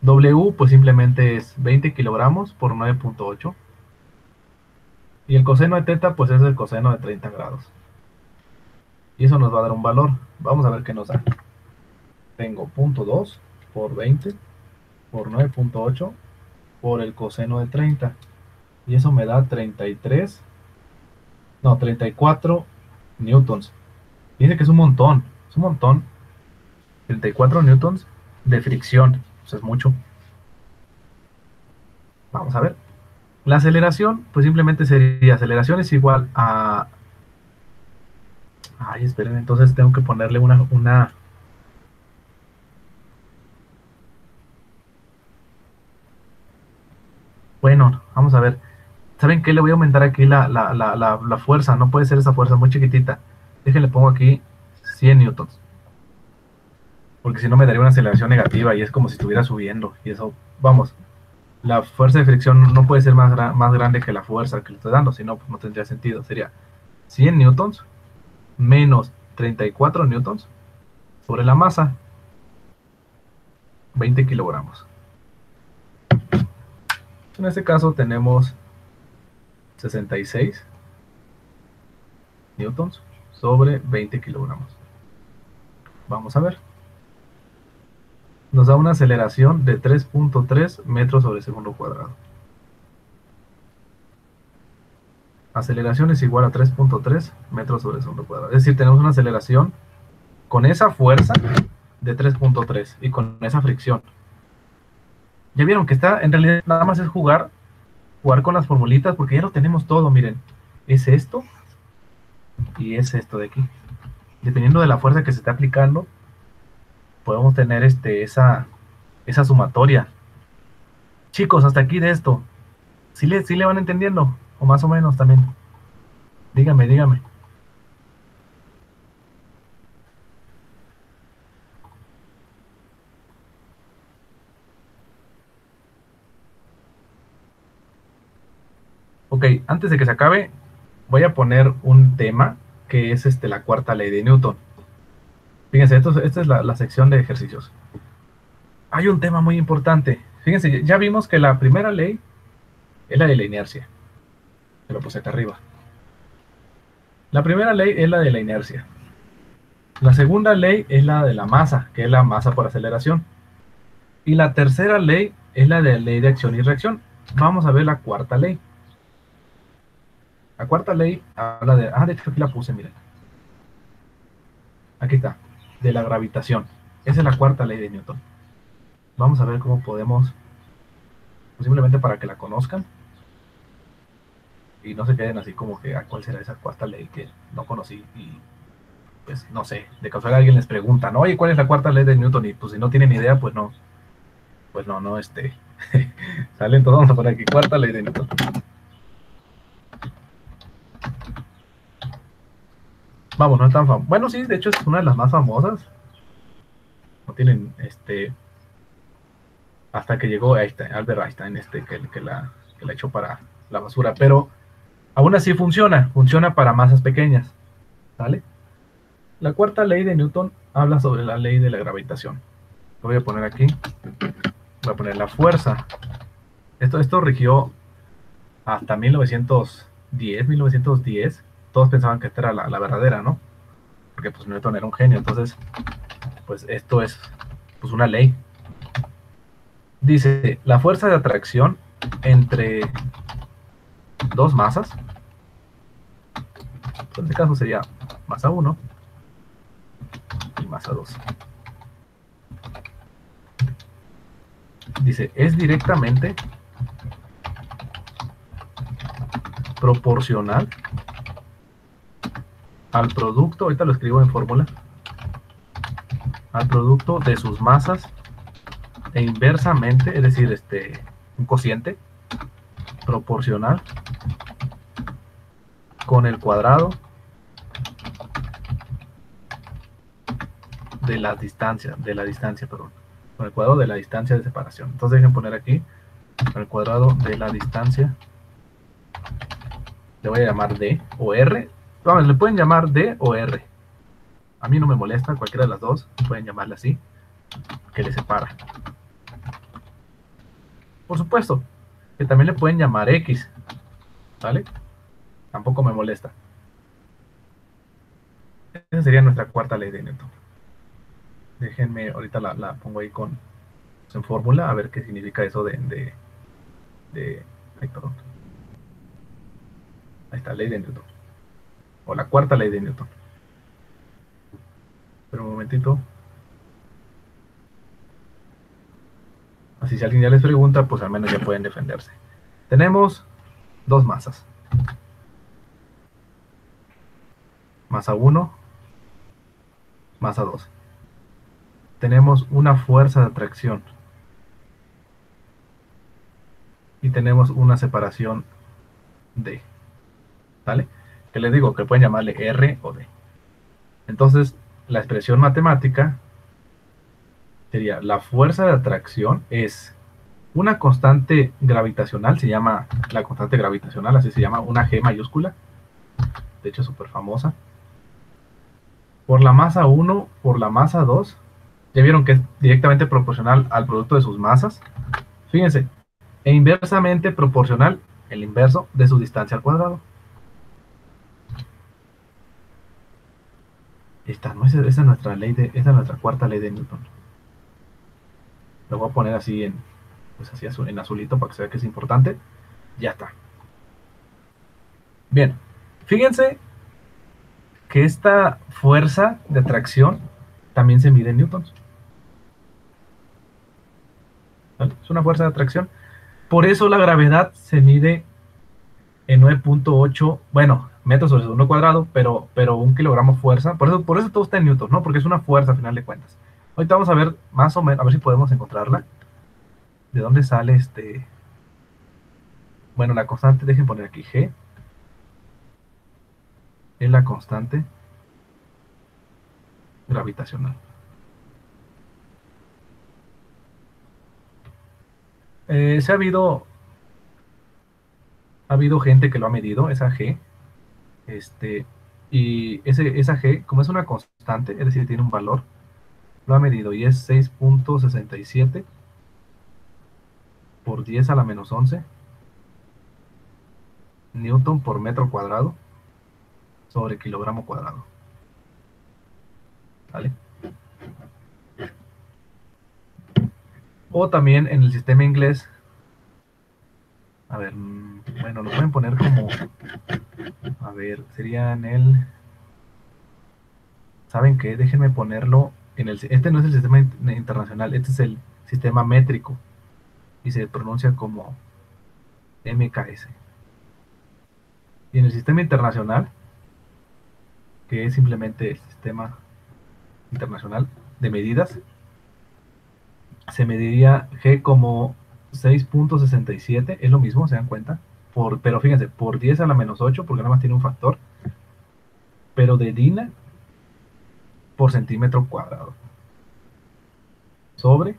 W pues simplemente es 20 kilogramos por 9.8. Y el coseno de teta pues es el coseno de 30 grados. Y eso nos va a dar un valor. Vamos a ver qué nos da. Tengo 0.2 por 20 por 9.8 por el coseno de 30. Y eso me da 34 newtons. Dice que es un montón, 34 newtons de fricción, pues es mucho. Vamos a ver. La aceleración, pues simplemente sería, aceleración es igual a... Ay, esperen, entonces tengo que ponerle una... Bueno, vamos a ver. ¿Saben qué? Le voy a aumentar aquí la fuerza. No puede ser esa fuerza muy chiquitita. Déjenle, pongo aquí 100 newtons. Porque si no me daría una aceleración negativa y es como si estuviera subiendo. Y eso, vamos, la fuerza de fricción no puede ser más grande que la fuerza que le estoy dando. Si no, pues no tendría sentido. Sería 100 newtons menos 34 newtons sobre la masa, 20 kilogramos. En este caso tenemos 66 newtons sobre 20 kilogramos. Vamos a ver. Nos da una aceleración de 3.3 metros sobre segundo cuadrado. Aceleración es igual a 3.3 metros sobre segundo cuadrado. Es decir, tenemos una aceleración con esa fuerza de 3.3 y con esa fricción. Ya vieron que está, en realidad nada más es jugar con las formulitas porque ya lo tenemos todo, miren. Es esto y es esto de aquí. Dependiendo de la fuerza que se esté aplicando, podemos tener esa sumatoria. Chicos, hasta aquí de esto. ¿Sí le van entendiendo? O más o menos también. Dígame, dígame. Ok, antes de que se acabe, voy a poner un tema que es la cuarta ley de Newton. Fíjense, esta es la sección de ejercicios. Hay un tema muy importante. Fíjense, ya vimos que la primera ley es la de la inercia. Se lo puse acá arriba. La primera ley es la de la inercia. La segunda ley es la de la masa, que es la masa por aceleración. Y la tercera ley es la de la ley de acción y reacción. Vamos a ver la cuarta ley. La cuarta ley habla de... de hecho aquí la puse, miren. Aquí está. De la gravitación. Esa es la cuarta ley de Newton. Vamos a ver cómo podemos... Pues simplemente para que la conozcan. Y no se queden así como que, ¿cuál será esa cuarta ley que no conocí? Y pues no sé, de casualidad alguien les pregunta, ¿no? Oye, ¿cuál es la cuarta ley de Newton? Y pues si no tienen idea, pues no, salen todos, vamos a poner aquí, cuarta ley de Newton. Vamos, no es tan famosa. Bueno, sí, de hecho es una de las más famosas. No tienen, hasta que llegó Einstein, Albert Einstein, que la echó para la basura, pero aún así funciona para masas pequeñas, ¿vale? La cuarta ley de Newton habla sobre la ley de la gravitación. Lo voy a poner aquí. Voy a poner la fuerza. Esto rigió hasta 1910. Todos pensaban que esta era la verdadera, ¿no? Porque pues Newton era un genio. Entonces, pues esto es pues una ley. Dice, la fuerza de atracción entre dos masas, en este caso sería masa 1 y masa 2. Dice, es directamente proporcional al producto, ahorita lo escribo en fórmula, al producto de sus masas e inversamente, es decir, un cociente proporcional con el cuadrado de la distancia, perdón, con el cuadrado de la distancia de separación. Entonces dejen poner aquí con el cuadrado de la distancia, le voy a llamar D o R. Vamos, le pueden llamar D o R. A mí no me molesta, cualquiera de las dos, pueden llamarle así, que le separa. Por supuesto, que también le pueden llamar X, ¿vale? Tampoco me molesta. Esa sería nuestra cuarta ley de Newton. Déjenme, ahorita la pongo ahí en fórmula, a ver qué significa eso ay, perdón. Ahí está, ley de Newton. O la cuarta ley de Newton. Pero un momentito. Así si alguien ya les pregunta, pues al menos ya pueden defenderse. Tenemos dos masas. Masa 1, masa 2. Tenemos una fuerza de atracción. Y tenemos una separación D. ¿Vale? Que les digo que pueden llamarle R o D. Entonces, la expresión matemática sería la fuerza de atracción es una constante gravitacional, se llama la constante gravitacional, así se llama, una G mayúscula, de hecho súper famosa, por la masa 1 por la masa 2. Ya vieron que es directamente proporcional al producto de sus masas. Fíjense, e inversamente proporcional, el inverso de su distancia al cuadrado. Esta, ¿no? Esa es nuestra ley esa es nuestra cuarta ley de Newton. Lo voy a poner así pues así en azulito para que se vea que es importante. Ya está. Bien, fíjense que esta fuerza de atracción también se mide en newtons. ¿Vale? Es una fuerza de atracción. Por eso la gravedad se mide en 9.8, bueno, metros sobre segundo cuadrado, pero un kilogramo fuerza. Por eso todo está en newtons, ¿no? Porque es una fuerza a final de cuentas. Ahorita vamos a ver más o menos, a ver si podemos encontrarla. ¿De dónde sale este? Bueno, la constante, dejen poner aquí G. Es la constante gravitacional. Ha habido gente que lo ha medido, esa G, y esa G, como es una constante, es decir, tiene un valor, lo ha medido y es 6.67 por 10 a la menos 11 newton por metro cuadrado sobre kilogramo cuadrado. ¿Vale? O también en el sistema inglés, a ver, bueno, lo pueden poner como, a ver, sería en el, ¿saben qué? Déjenme ponerlo en el, este no es el sistema internacional, este es el sistema métrico y se pronuncia como MKS. Y en el sistema internacional, que es simplemente el sistema internacional de medidas, se mediría G como 6.67, es lo mismo, se dan cuenta, pero fíjense, por 10 a la menos 8, porque nada más tiene un factor, pero de Dina por centímetro cuadrado, sobre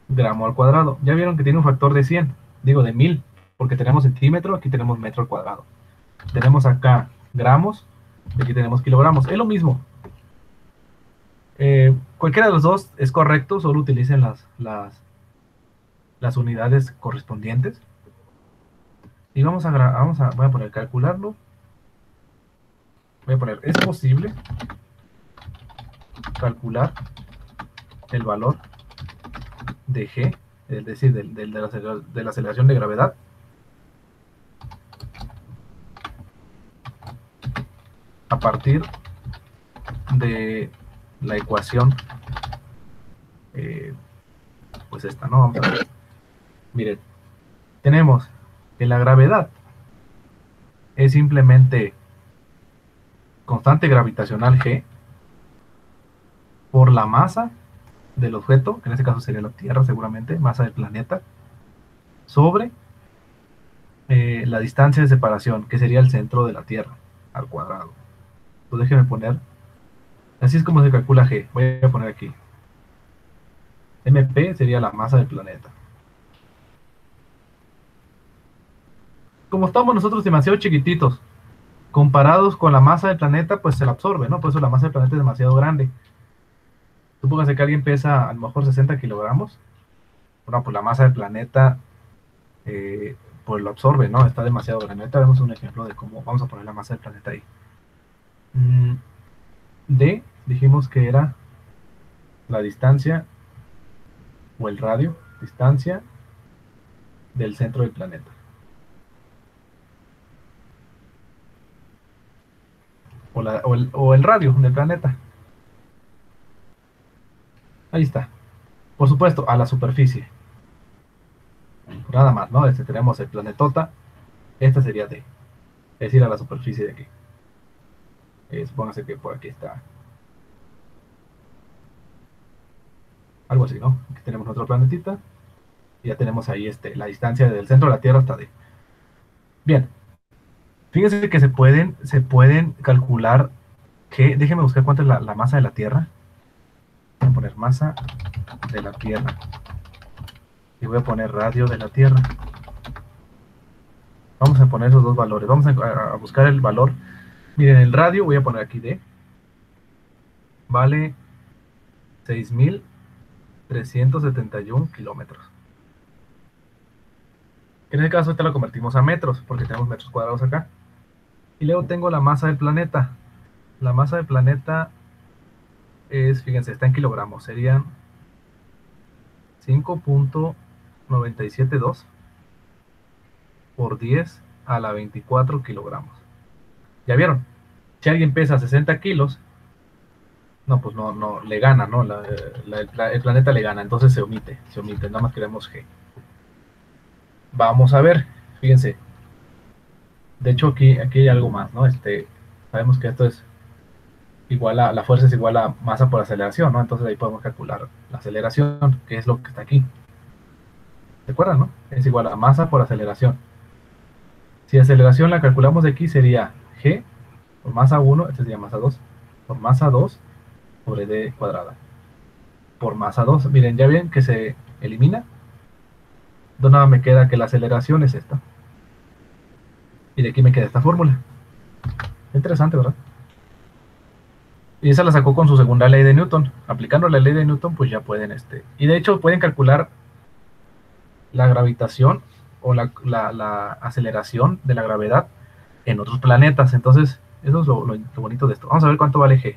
gramo al cuadrado. Ya vieron que tiene un factor de 100, digo de 1000, porque tenemos centímetro, aquí tenemos metro al cuadrado. Tenemos acá gramos, y aquí tenemos kilogramos, es lo mismo. Cualquiera de los dos es correcto, solo utilicen las unidades correspondientes. Y voy a poner calcularlo. Voy a poner, es posible calcular el valor de G, es decir, de la aceleración de gravedad, a partir de la ecuación, pues esta, ¿no? Vamos a ver. Miren, tenemos que la gravedad es simplemente constante gravitacional G por la masa del objeto, que en este caso sería la Tierra seguramente, masa del planeta, sobre la distancia de separación, que sería el centro de la Tierra, al cuadrado. Entonces déjenme poner, así es como se calcula G, voy a poner aquí. MP sería la masa del planeta. Como estamos nosotros demasiado chiquititos, comparados con la masa del planeta, pues se la absorbe, ¿no? Por eso la masa del planeta es demasiado grande. Supóngase que alguien pesa a lo mejor 60 kilogramos. Bueno, pues la masa del planeta pues lo absorbe, ¿no? Está demasiado grande. Ahorita vemos un ejemplo de cómo vamos a poner la masa del planeta ahí. D, dijimos que era la distancia o el radio, distancia del centro del planeta. O el radio del planeta. Ahí está. Por supuesto, a la superficie. Nada más, ¿no? Tenemos el planetota Esta sería D, es decir, a la superficie de aquí. Supóngase que por aquí está. Algo así, ¿no? Aquí tenemos nuestro planetita. Y ya tenemos ahí la distancia del centro de la Tierra hasta D. Bien, fíjense que se pueden calcular que, déjenme buscar cuánto es la masa de la Tierra. Voy a poner masa de la Tierra. Y voy a poner radio de la Tierra. Vamos a poner esos dos valores. Vamos a buscar el valor. Miren, el radio, voy a poner aquí D, vale 6.371 kilómetros. En este caso, esta la convertimos a metros, porque tenemos metros cuadrados acá. Y luego tengo la masa del planeta. La masa del planeta es, fíjense, está en kilogramos. Serían 5.972 por 10 a la 24 kilogramos. ¿Ya vieron? Si alguien pesa 60 kilos, no, pues no, le gana, ¿no? El planeta le gana, entonces se omite, nada más queremos G. Vamos a ver, fíjense, de hecho aquí hay algo más, ¿no? Sabemos que esto es igual a, la fuerza es igual a masa por aceleración, ¿no? Entonces ahí podemos calcular la aceleración, que es lo que está aquí. ¿Se acuerdan, no? Es igual a masa por aceleración. Si aceleración la calculamos de aquí sería G por masa 1, este sería masa 2, por masa 2 sobre D cuadrada. Por masa 2, miren, ya ven que se elimina. Entonces nada me queda que la aceleración es esta. Y de aquí me queda esta fórmula. Interesante, ¿verdad? Y esa la sacó con su segunda ley de Newton. Aplicando la ley de Newton, pues ya pueden, y de hecho pueden calcular la gravitación o la aceleración de la gravedad en otros planetas. Entonces, eso es lo bonito de esto. Vamos a ver cuánto vale G.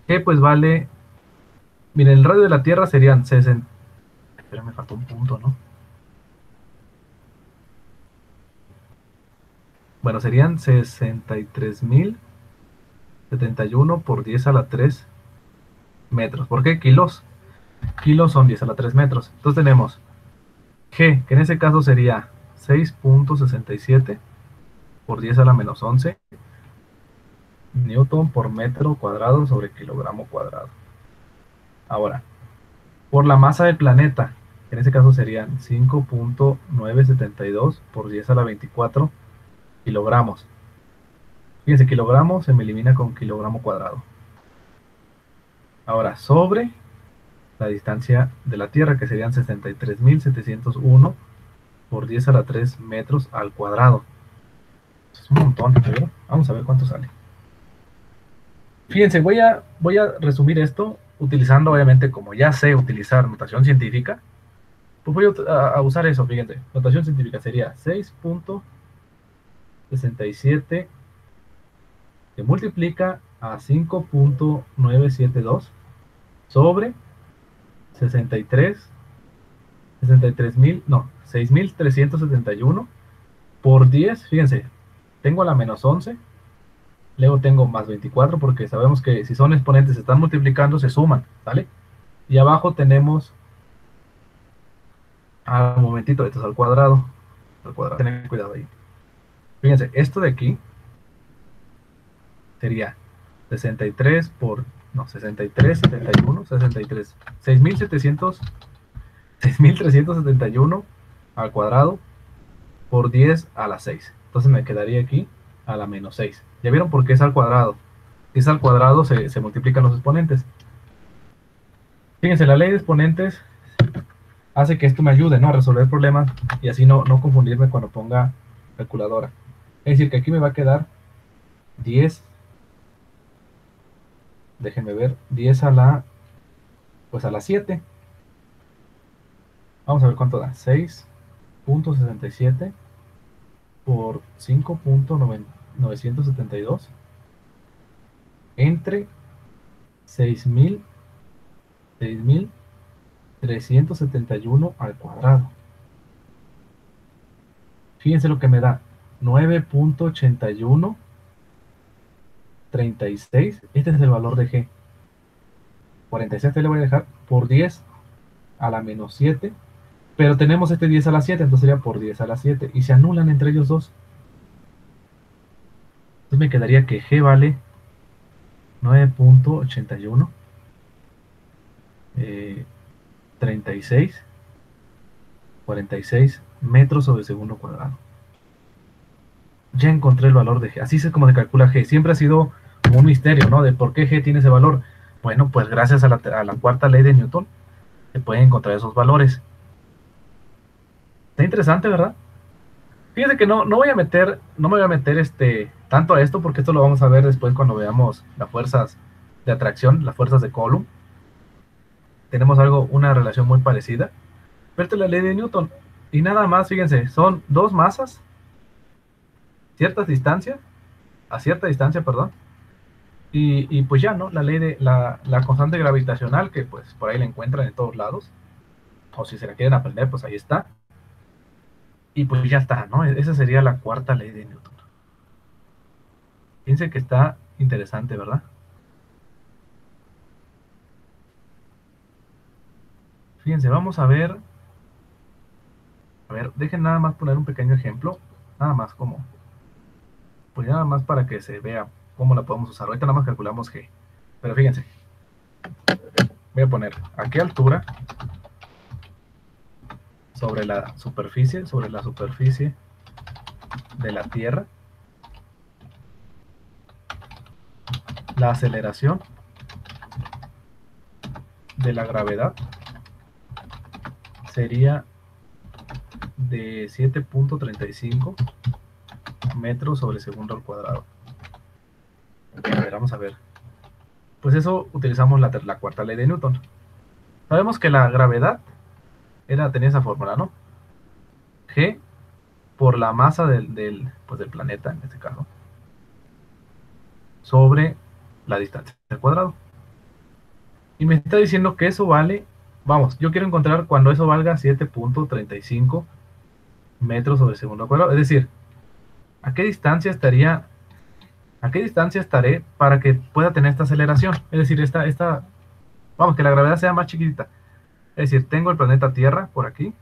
G pues vale, miren, el radio de la Tierra serían 60. Pero me faltó un punto, ¿no? Bueno, serían 63.071 por 10 a la 3 metros. ¿Por qué kilos? Kilos son 10 a la 3 metros. Entonces tenemos G, que en ese caso sería 6.67 por 10 a la menos 11 newton por metro cuadrado sobre kilogramo cuadrado. Ahora, por la masa del planeta, en ese caso serían 5.972 por 10 a la 24 kilogramos. Fíjense, kilogramo se me elimina con kilogramo cuadrado. Ahora, sobre la distancia de la Tierra, que serían 63.701 por 10 a la 3 metros al cuadrado. Es un montón, ¿verdad? Vamos a ver cuánto sale. Fíjense, voy a resumir esto utilizando, obviamente, como ya sé utilizar notación científica, pues voy a usar eso, fíjense. Notación científica sería 6.67 que multiplica a 5.972 sobre 63.000, no, 6.371 por 10, fíjense, tengo la menos 11, luego tengo más 24 porque sabemos que si son exponentes se están multiplicando, se suman, ¿vale? Y abajo tenemos, un momentito, esto es al cuadrado, tener cuidado ahí. Fíjense, esto de aquí sería 63 por, no, 63, 71, 63, 6.371 al cuadrado por 10 a la 6. Entonces me quedaría aquí a la menos 6. ¿Ya vieron por qué es al cuadrado? Si es al cuadrado se multiplican los exponentes. Fíjense, la ley de exponentes hace que esto me ayude, ¿no?, a resolver problemas y así no confundirme cuando ponga calculadora. Es decir, que aquí me va a quedar 10, déjenme ver, 10 a la, pues a la 7. Vamos a ver cuánto da. 6.67 por 5.972 entre 6.371 al cuadrado. Fíjense lo que me da. 9.8136. Este es el valor de G. 46 le voy a dejar por 10 a la menos 7 Pero tenemos este 10 a la 7, entonces sería por 10 a la 7. Y se anulan entre ellos dos. Entonces me quedaría que G vale 9.81, 36, 46 metros sobre segundo cuadrado. Ya encontré el valor de G. Así es como se calcula G. Siempre ha sido como un misterio, ¿no? De por qué G tiene ese valor. Bueno, pues gracias a la cuarta ley de Newton se pueden encontrar esos valores. Está interesante, ¿verdad? Fíjense que no voy a meter, no me voy a meter tanto a esto, porque esto lo vamos a ver después cuando veamos las fuerzas de atracción, las fuerzas de Coulomb. Tenemos una relación muy parecida. Pero la ley de Newton. Y nada más, fíjense, son dos masas, a cierta distancia, perdón. Y pues ya, ¿no? La ley de la constante gravitacional, que pues por ahí la encuentran en todos lados. O si se la quieren aprender, pues ahí está. Y pues ya está, ¿no? Esa sería la cuarta ley de Newton. Fíjense que está interesante, ¿verdad? Fíjense, vamos a ver. A ver, dejen nada más poner un pequeño ejemplo. Nada más como. Pues nada más para que se vea cómo la podemos usar. Ahorita nada más calculamos G. Pero fíjense. Voy a poner a qué altura sobre la superficie de la Tierra, la aceleración de la gravedad sería de 7.35 metros sobre segundo al cuadrado. A ver, vamos a ver. Pues eso utilizamos la cuarta ley de Newton. Sabemos que la gravedad tenía esa fórmula, ¿no? G por la masa pues del planeta, en este caso, sobre la distancia al cuadrado. Y me está diciendo que eso vale, vamos, yo quiero encontrar cuando eso valga 7.35 metros sobre segundo al cuadrado. Es decir, ¿a qué distancia estaré para que pueda tener esta aceleración? Es decir, vamos, que la gravedad sea más chiquitita. Es decir, tengo el planeta Tierra por aquí.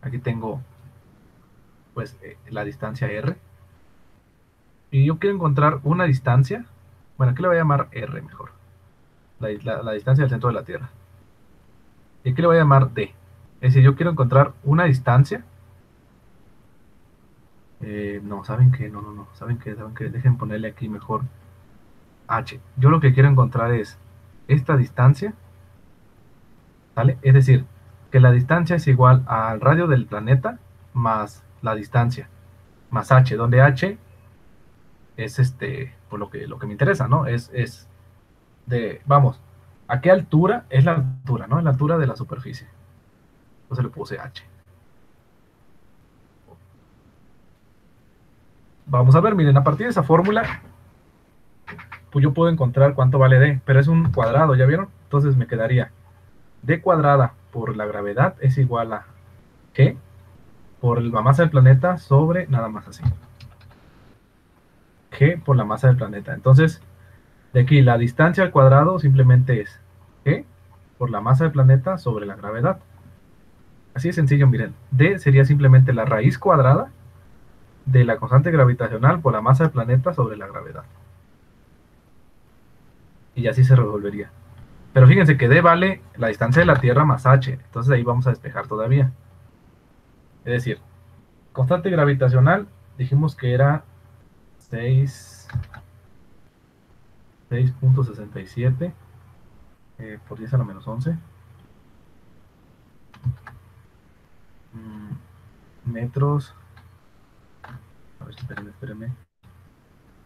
Aquí tengo, pues, la distancia R. Y yo quiero encontrar una distancia. Bueno, aquí le voy a llamar R mejor. La distancia del centro de la Tierra. Y aquí le voy a llamar D. Es decir, yo quiero encontrar una distancia. No, ¿saben qué? No. ¿Saben qué? Dejen ponerle aquí mejor H. Yo lo que quiero encontrar es esta distancia, ¿vale? Es decir, que la distancia es igual al radio del planeta más la distancia, más H, donde H es por lo que me interesa, ¿no? Vamos, ¿a qué altura? Es la altura, ¿no? Es la altura de la superficie. Entonces le puse H. Vamos a ver, miren, a partir de esa fórmula, pues yo puedo encontrar cuánto vale D, pero es un cuadrado, ¿ya vieron? Entonces me quedaría D cuadrada por la gravedad es igual a G por la masa del planeta sobre nada más así. G por la masa del planeta. Entonces, de aquí la distancia al cuadrado simplemente es G por la masa del planeta sobre la gravedad. Así de sencillo, miren. D sería simplemente la raíz cuadrada de la constante gravitacional por la masa del planeta sobre la gravedad. Y así se resolvería. Pero fíjense que D vale la distancia de la Tierra más H. Entonces ahí vamos a despejar todavía. Es decir, constante gravitacional, dijimos que era 6.67 por 10 a la menos 11 metros. A ver, espérenme.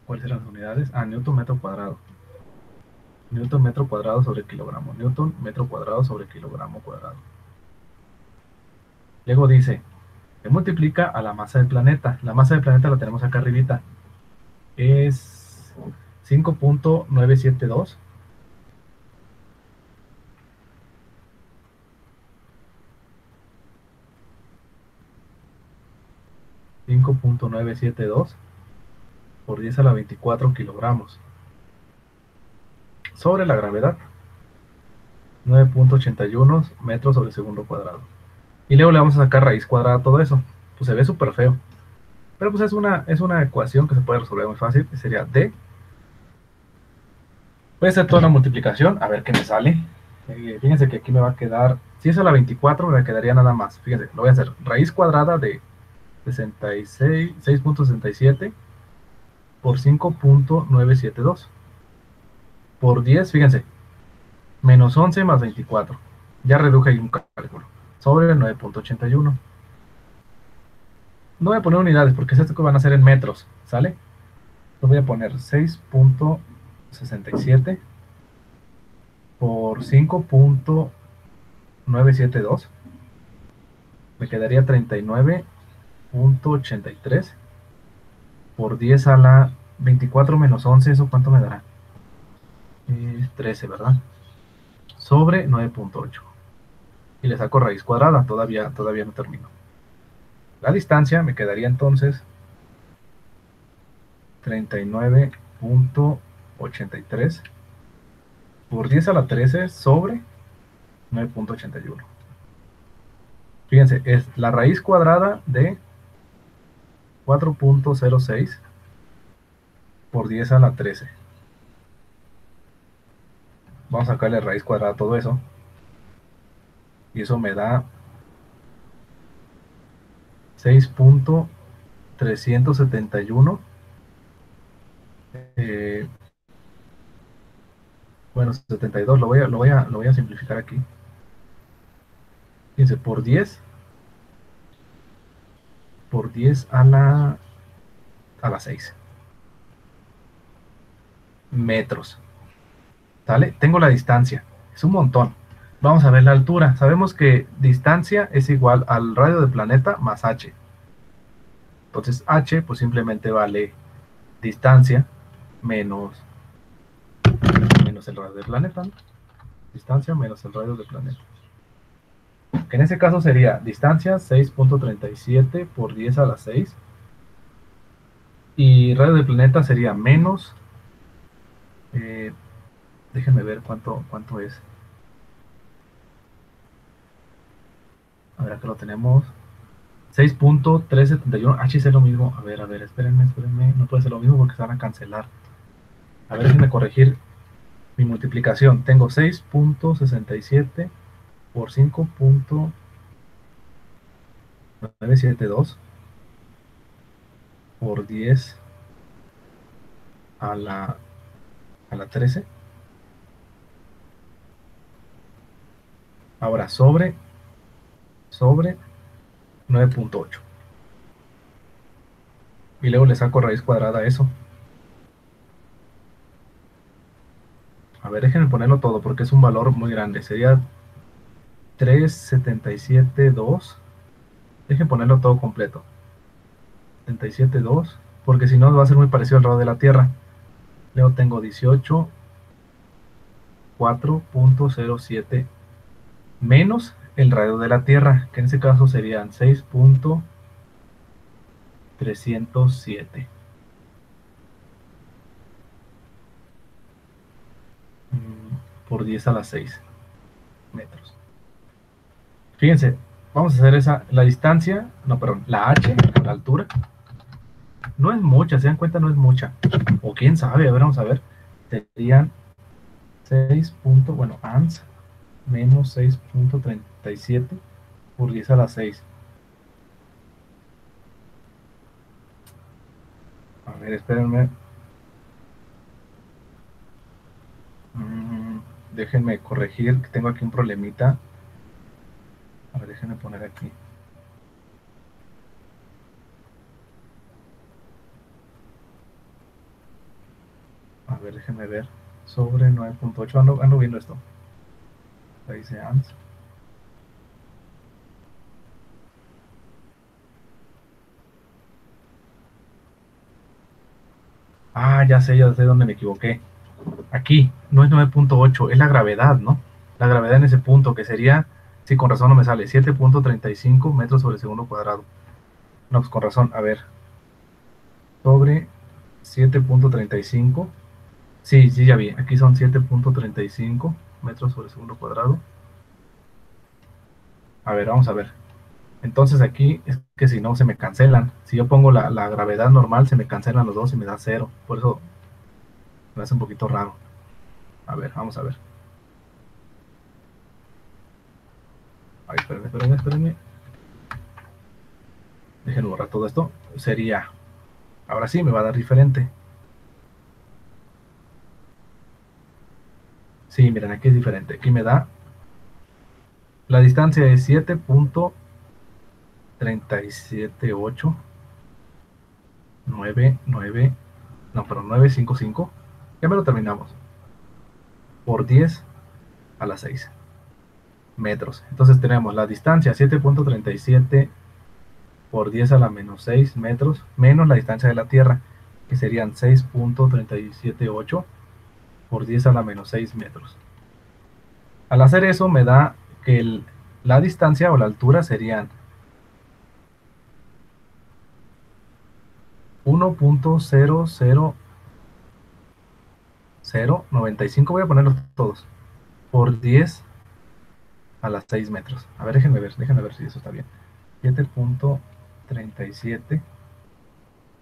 ¿Cuáles eran las unidades? Newton metro cuadrado. Newton metro cuadrado sobre kilogramo. Newton metro cuadrado sobre kilogramo cuadrado. Luego dice, se multiplica a la masa del planeta. La masa del planeta la tenemos acá arribita. Es 5.972. .972 por 10 a la 24 kilogramos. sobre la gravedad, 9.81 metros sobre segundo cuadrado. Y luego le vamos a sacar raíz cuadrada a todo eso. Pues se ve súper feo. Pero pues es una ecuación que se puede resolver muy fácil. Que sería D. Voy a hacer toda la multiplicación, a ver qué me sale. Fíjense que aquí me va a quedar, si es a la 24, me quedaría nada más. Fíjense, lo voy a hacer. Raíz cuadrada de 6.67 por 5.972 por 10, fíjense, menos 11 más 24. Ya reduje ahí un cálculo. Sobre 9.81. No voy a poner unidades porque es esto que van a hacer en metros, ¿sale? Lo voy a poner 6.67 por 5.972. Me quedaría 39.83 por 10 a la 24 menos 11. ¿Eso cuánto me dará? 13, ¿verdad? Sobre 9.8. Y le saco raíz cuadrada, todavía no termino. La distancia me quedaría entonces 39.83 por 10 a la 13 sobre 9.81. Fíjense, es la raíz cuadrada de 4.06 por 10 a la 13. Vamos a sacarle raíz cuadrada a todo eso. Y eso me da 6.371. Bueno, 72, lo voy a simplificar aquí. Fíjense, por 10 a la 6 metros. ¿Sale? Tengo la distancia, es un montón. Vamos a ver la altura. Sabemos que distancia es igual al radio del planeta más h. Entonces h pues simplemente vale distancia menos el radio del planeta, ¿no? Distancia menos el radio del planeta. Que en ese caso sería distancia 6.37 por 10 a la 6. Y radio del planeta sería menos... déjenme ver cuánto es. A ver, acá lo tenemos. 6.371. H es lo mismo. A ver, espérenme. No puede ser lo mismo porque se van a cancelar. A ver, déjenme corregir mi multiplicación. Tengo 6.67 por 5.972 por 10 a la 13. Ahora sobre 9.8. Y luego le saco raíz cuadrada a eso. A ver, déjenme ponerlo todo porque es un valor muy grande. Sería 377.2. Dejen ponerlo todo completo. 77.2. Porque si no va a ser muy parecido al radio de la Tierra. Luego tengo 18. 4.07 menos el radio de la Tierra, que en ese caso serían 6.307 por 10 a la 6 metros. Fíjense, vamos a hacer la distancia, no, perdón, la h, la altura, no es mucha, se dan cuenta, no es mucha, o quién sabe, a ver, vamos a ver, serían 6. Bueno, ans menos 6.37 por 10 a la 6. A ver, espérenme. Déjenme corregir, que tengo aquí un problemita. A ver, déjenme poner aquí. A ver, déjenme ver. Sobre 9.8, ando viendo esto. Ahí dice ANS. Ah, ya sé dónde me equivoqué. Aquí, no es 9.8, es la gravedad, ¿no? La gravedad en ese punto, que sería, sí, con razón no me sale, 7.35 metros sobre segundo cuadrado. No, pues con razón, a ver. Sobre 7.35 Sí, sí, ya vi. Aquí son 7.35 metros sobre segundo cuadrado. A ver, vamos a ver. Entonces aquí es que si no se me cancelan. Si yo pongo la gravedad normal, se me cancelan los dos y me da cero. Por eso me hace un poquito raro. A ver, vamos a ver. Ay, espérenme, espérenme, espérenme. Déjenme borrar todo esto. Sería, ahora sí me va a dar diferente. Sí, miren, aquí es diferente. Aquí me da, la distancia es 7.37899, no, pero 955. Ya me lo terminamos. Por 10 a la 6 metros. Entonces tenemos la distancia 7.37 por 10 a la menos 6 metros, menos la distancia de la Tierra, que serían 6.378 por 10 a la menos 6 metros. Al hacer eso me da que la distancia o la altura serían 1.00095, voy a ponerlos todos, por 10 a las 6 metros. A ver, déjenme ver si eso está bien. 7.37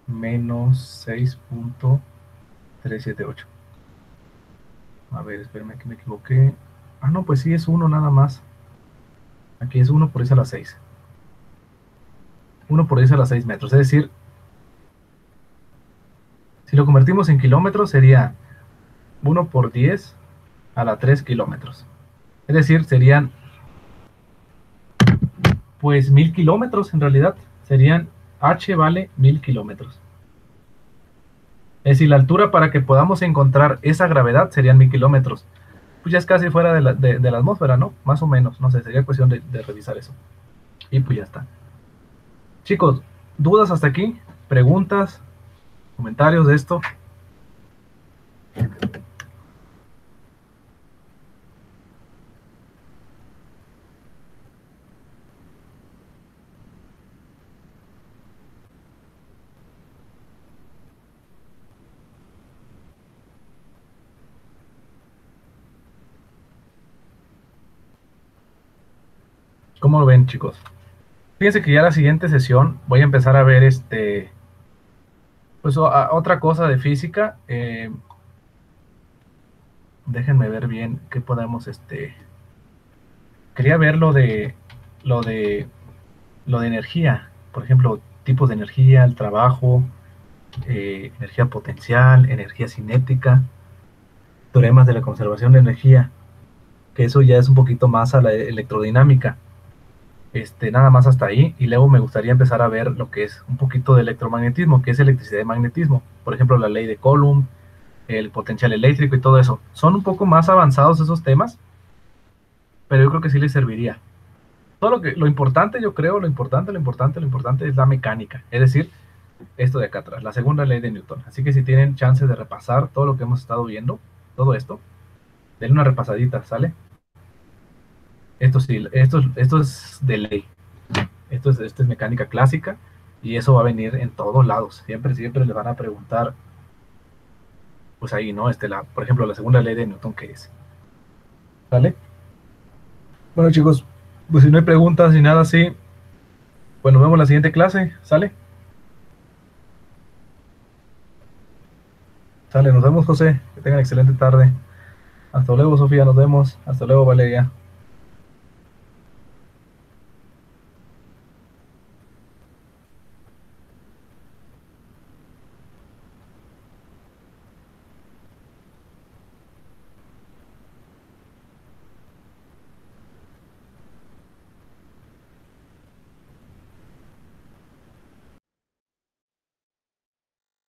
menos 6.378. A ver, espérenme que me equivoqué. Ah, no, pues sí, es 1 nada más. Aquí es 1 por 10 a las 6. 1 por 10 a las 6 metros. Es decir, si lo convertimos en kilómetros, sería 1 por 10 a la 3 kilómetros. Es decir, serían pues 1000 kilómetros en realidad. Serían, H vale 1000 kilómetros. Es decir, la altura para que podamos encontrar esa gravedad serían 1000 kilómetros. Pues ya es casi fuera de la atmósfera, ¿no? Más o menos, no sé, sería cuestión de revisar eso. Y pues ya está. Chicos, ¿dudas hasta aquí? ¿Preguntas? ¿Comentarios de esto? ¿Cómo lo ven, chicos? Fíjense que ya la siguiente sesión voy a empezar a ver pues otra cosa de física. Déjenme ver bien qué podemos, quería ver lo de, lo de energía, por ejemplo, tipos de energía, el trabajo, energía potencial, energía cinética, teoremas de la conservación de energía, que eso ya es un poquito más a la electrodinámica. Nada más hasta ahí, y luego me gustaría empezar a ver lo que es un poquito de electromagnetismo, que es electricidad y magnetismo, por ejemplo la ley de Coulomb, el potencial eléctrico y todo eso. Son un poco más avanzados esos temas, pero yo creo que sí les serviría. Todo lo importante, yo creo, lo importante es la mecánica, es decir, esto de acá atrás, la segunda ley de Newton. Así que si tienen chance de repasar todo lo que hemos estado viendo, todo esto, denle una repasadita, ¿sale? Esto sí, esto es de ley. Esto es mecánica clásica y eso va a venir en todos lados. Siempre, siempre le van a preguntar, pues ahí, ¿no? Por ejemplo, la segunda ley de Newton, ¿qué es? ¿Sale? Bueno, chicos, pues si no hay preguntas ni nada así, pues nos vemos en la siguiente clase, ¿sale? Sale, nos vemos, José. Que tengan excelente tarde. Hasta luego, Sofía, nos vemos. Hasta luego, Valeria.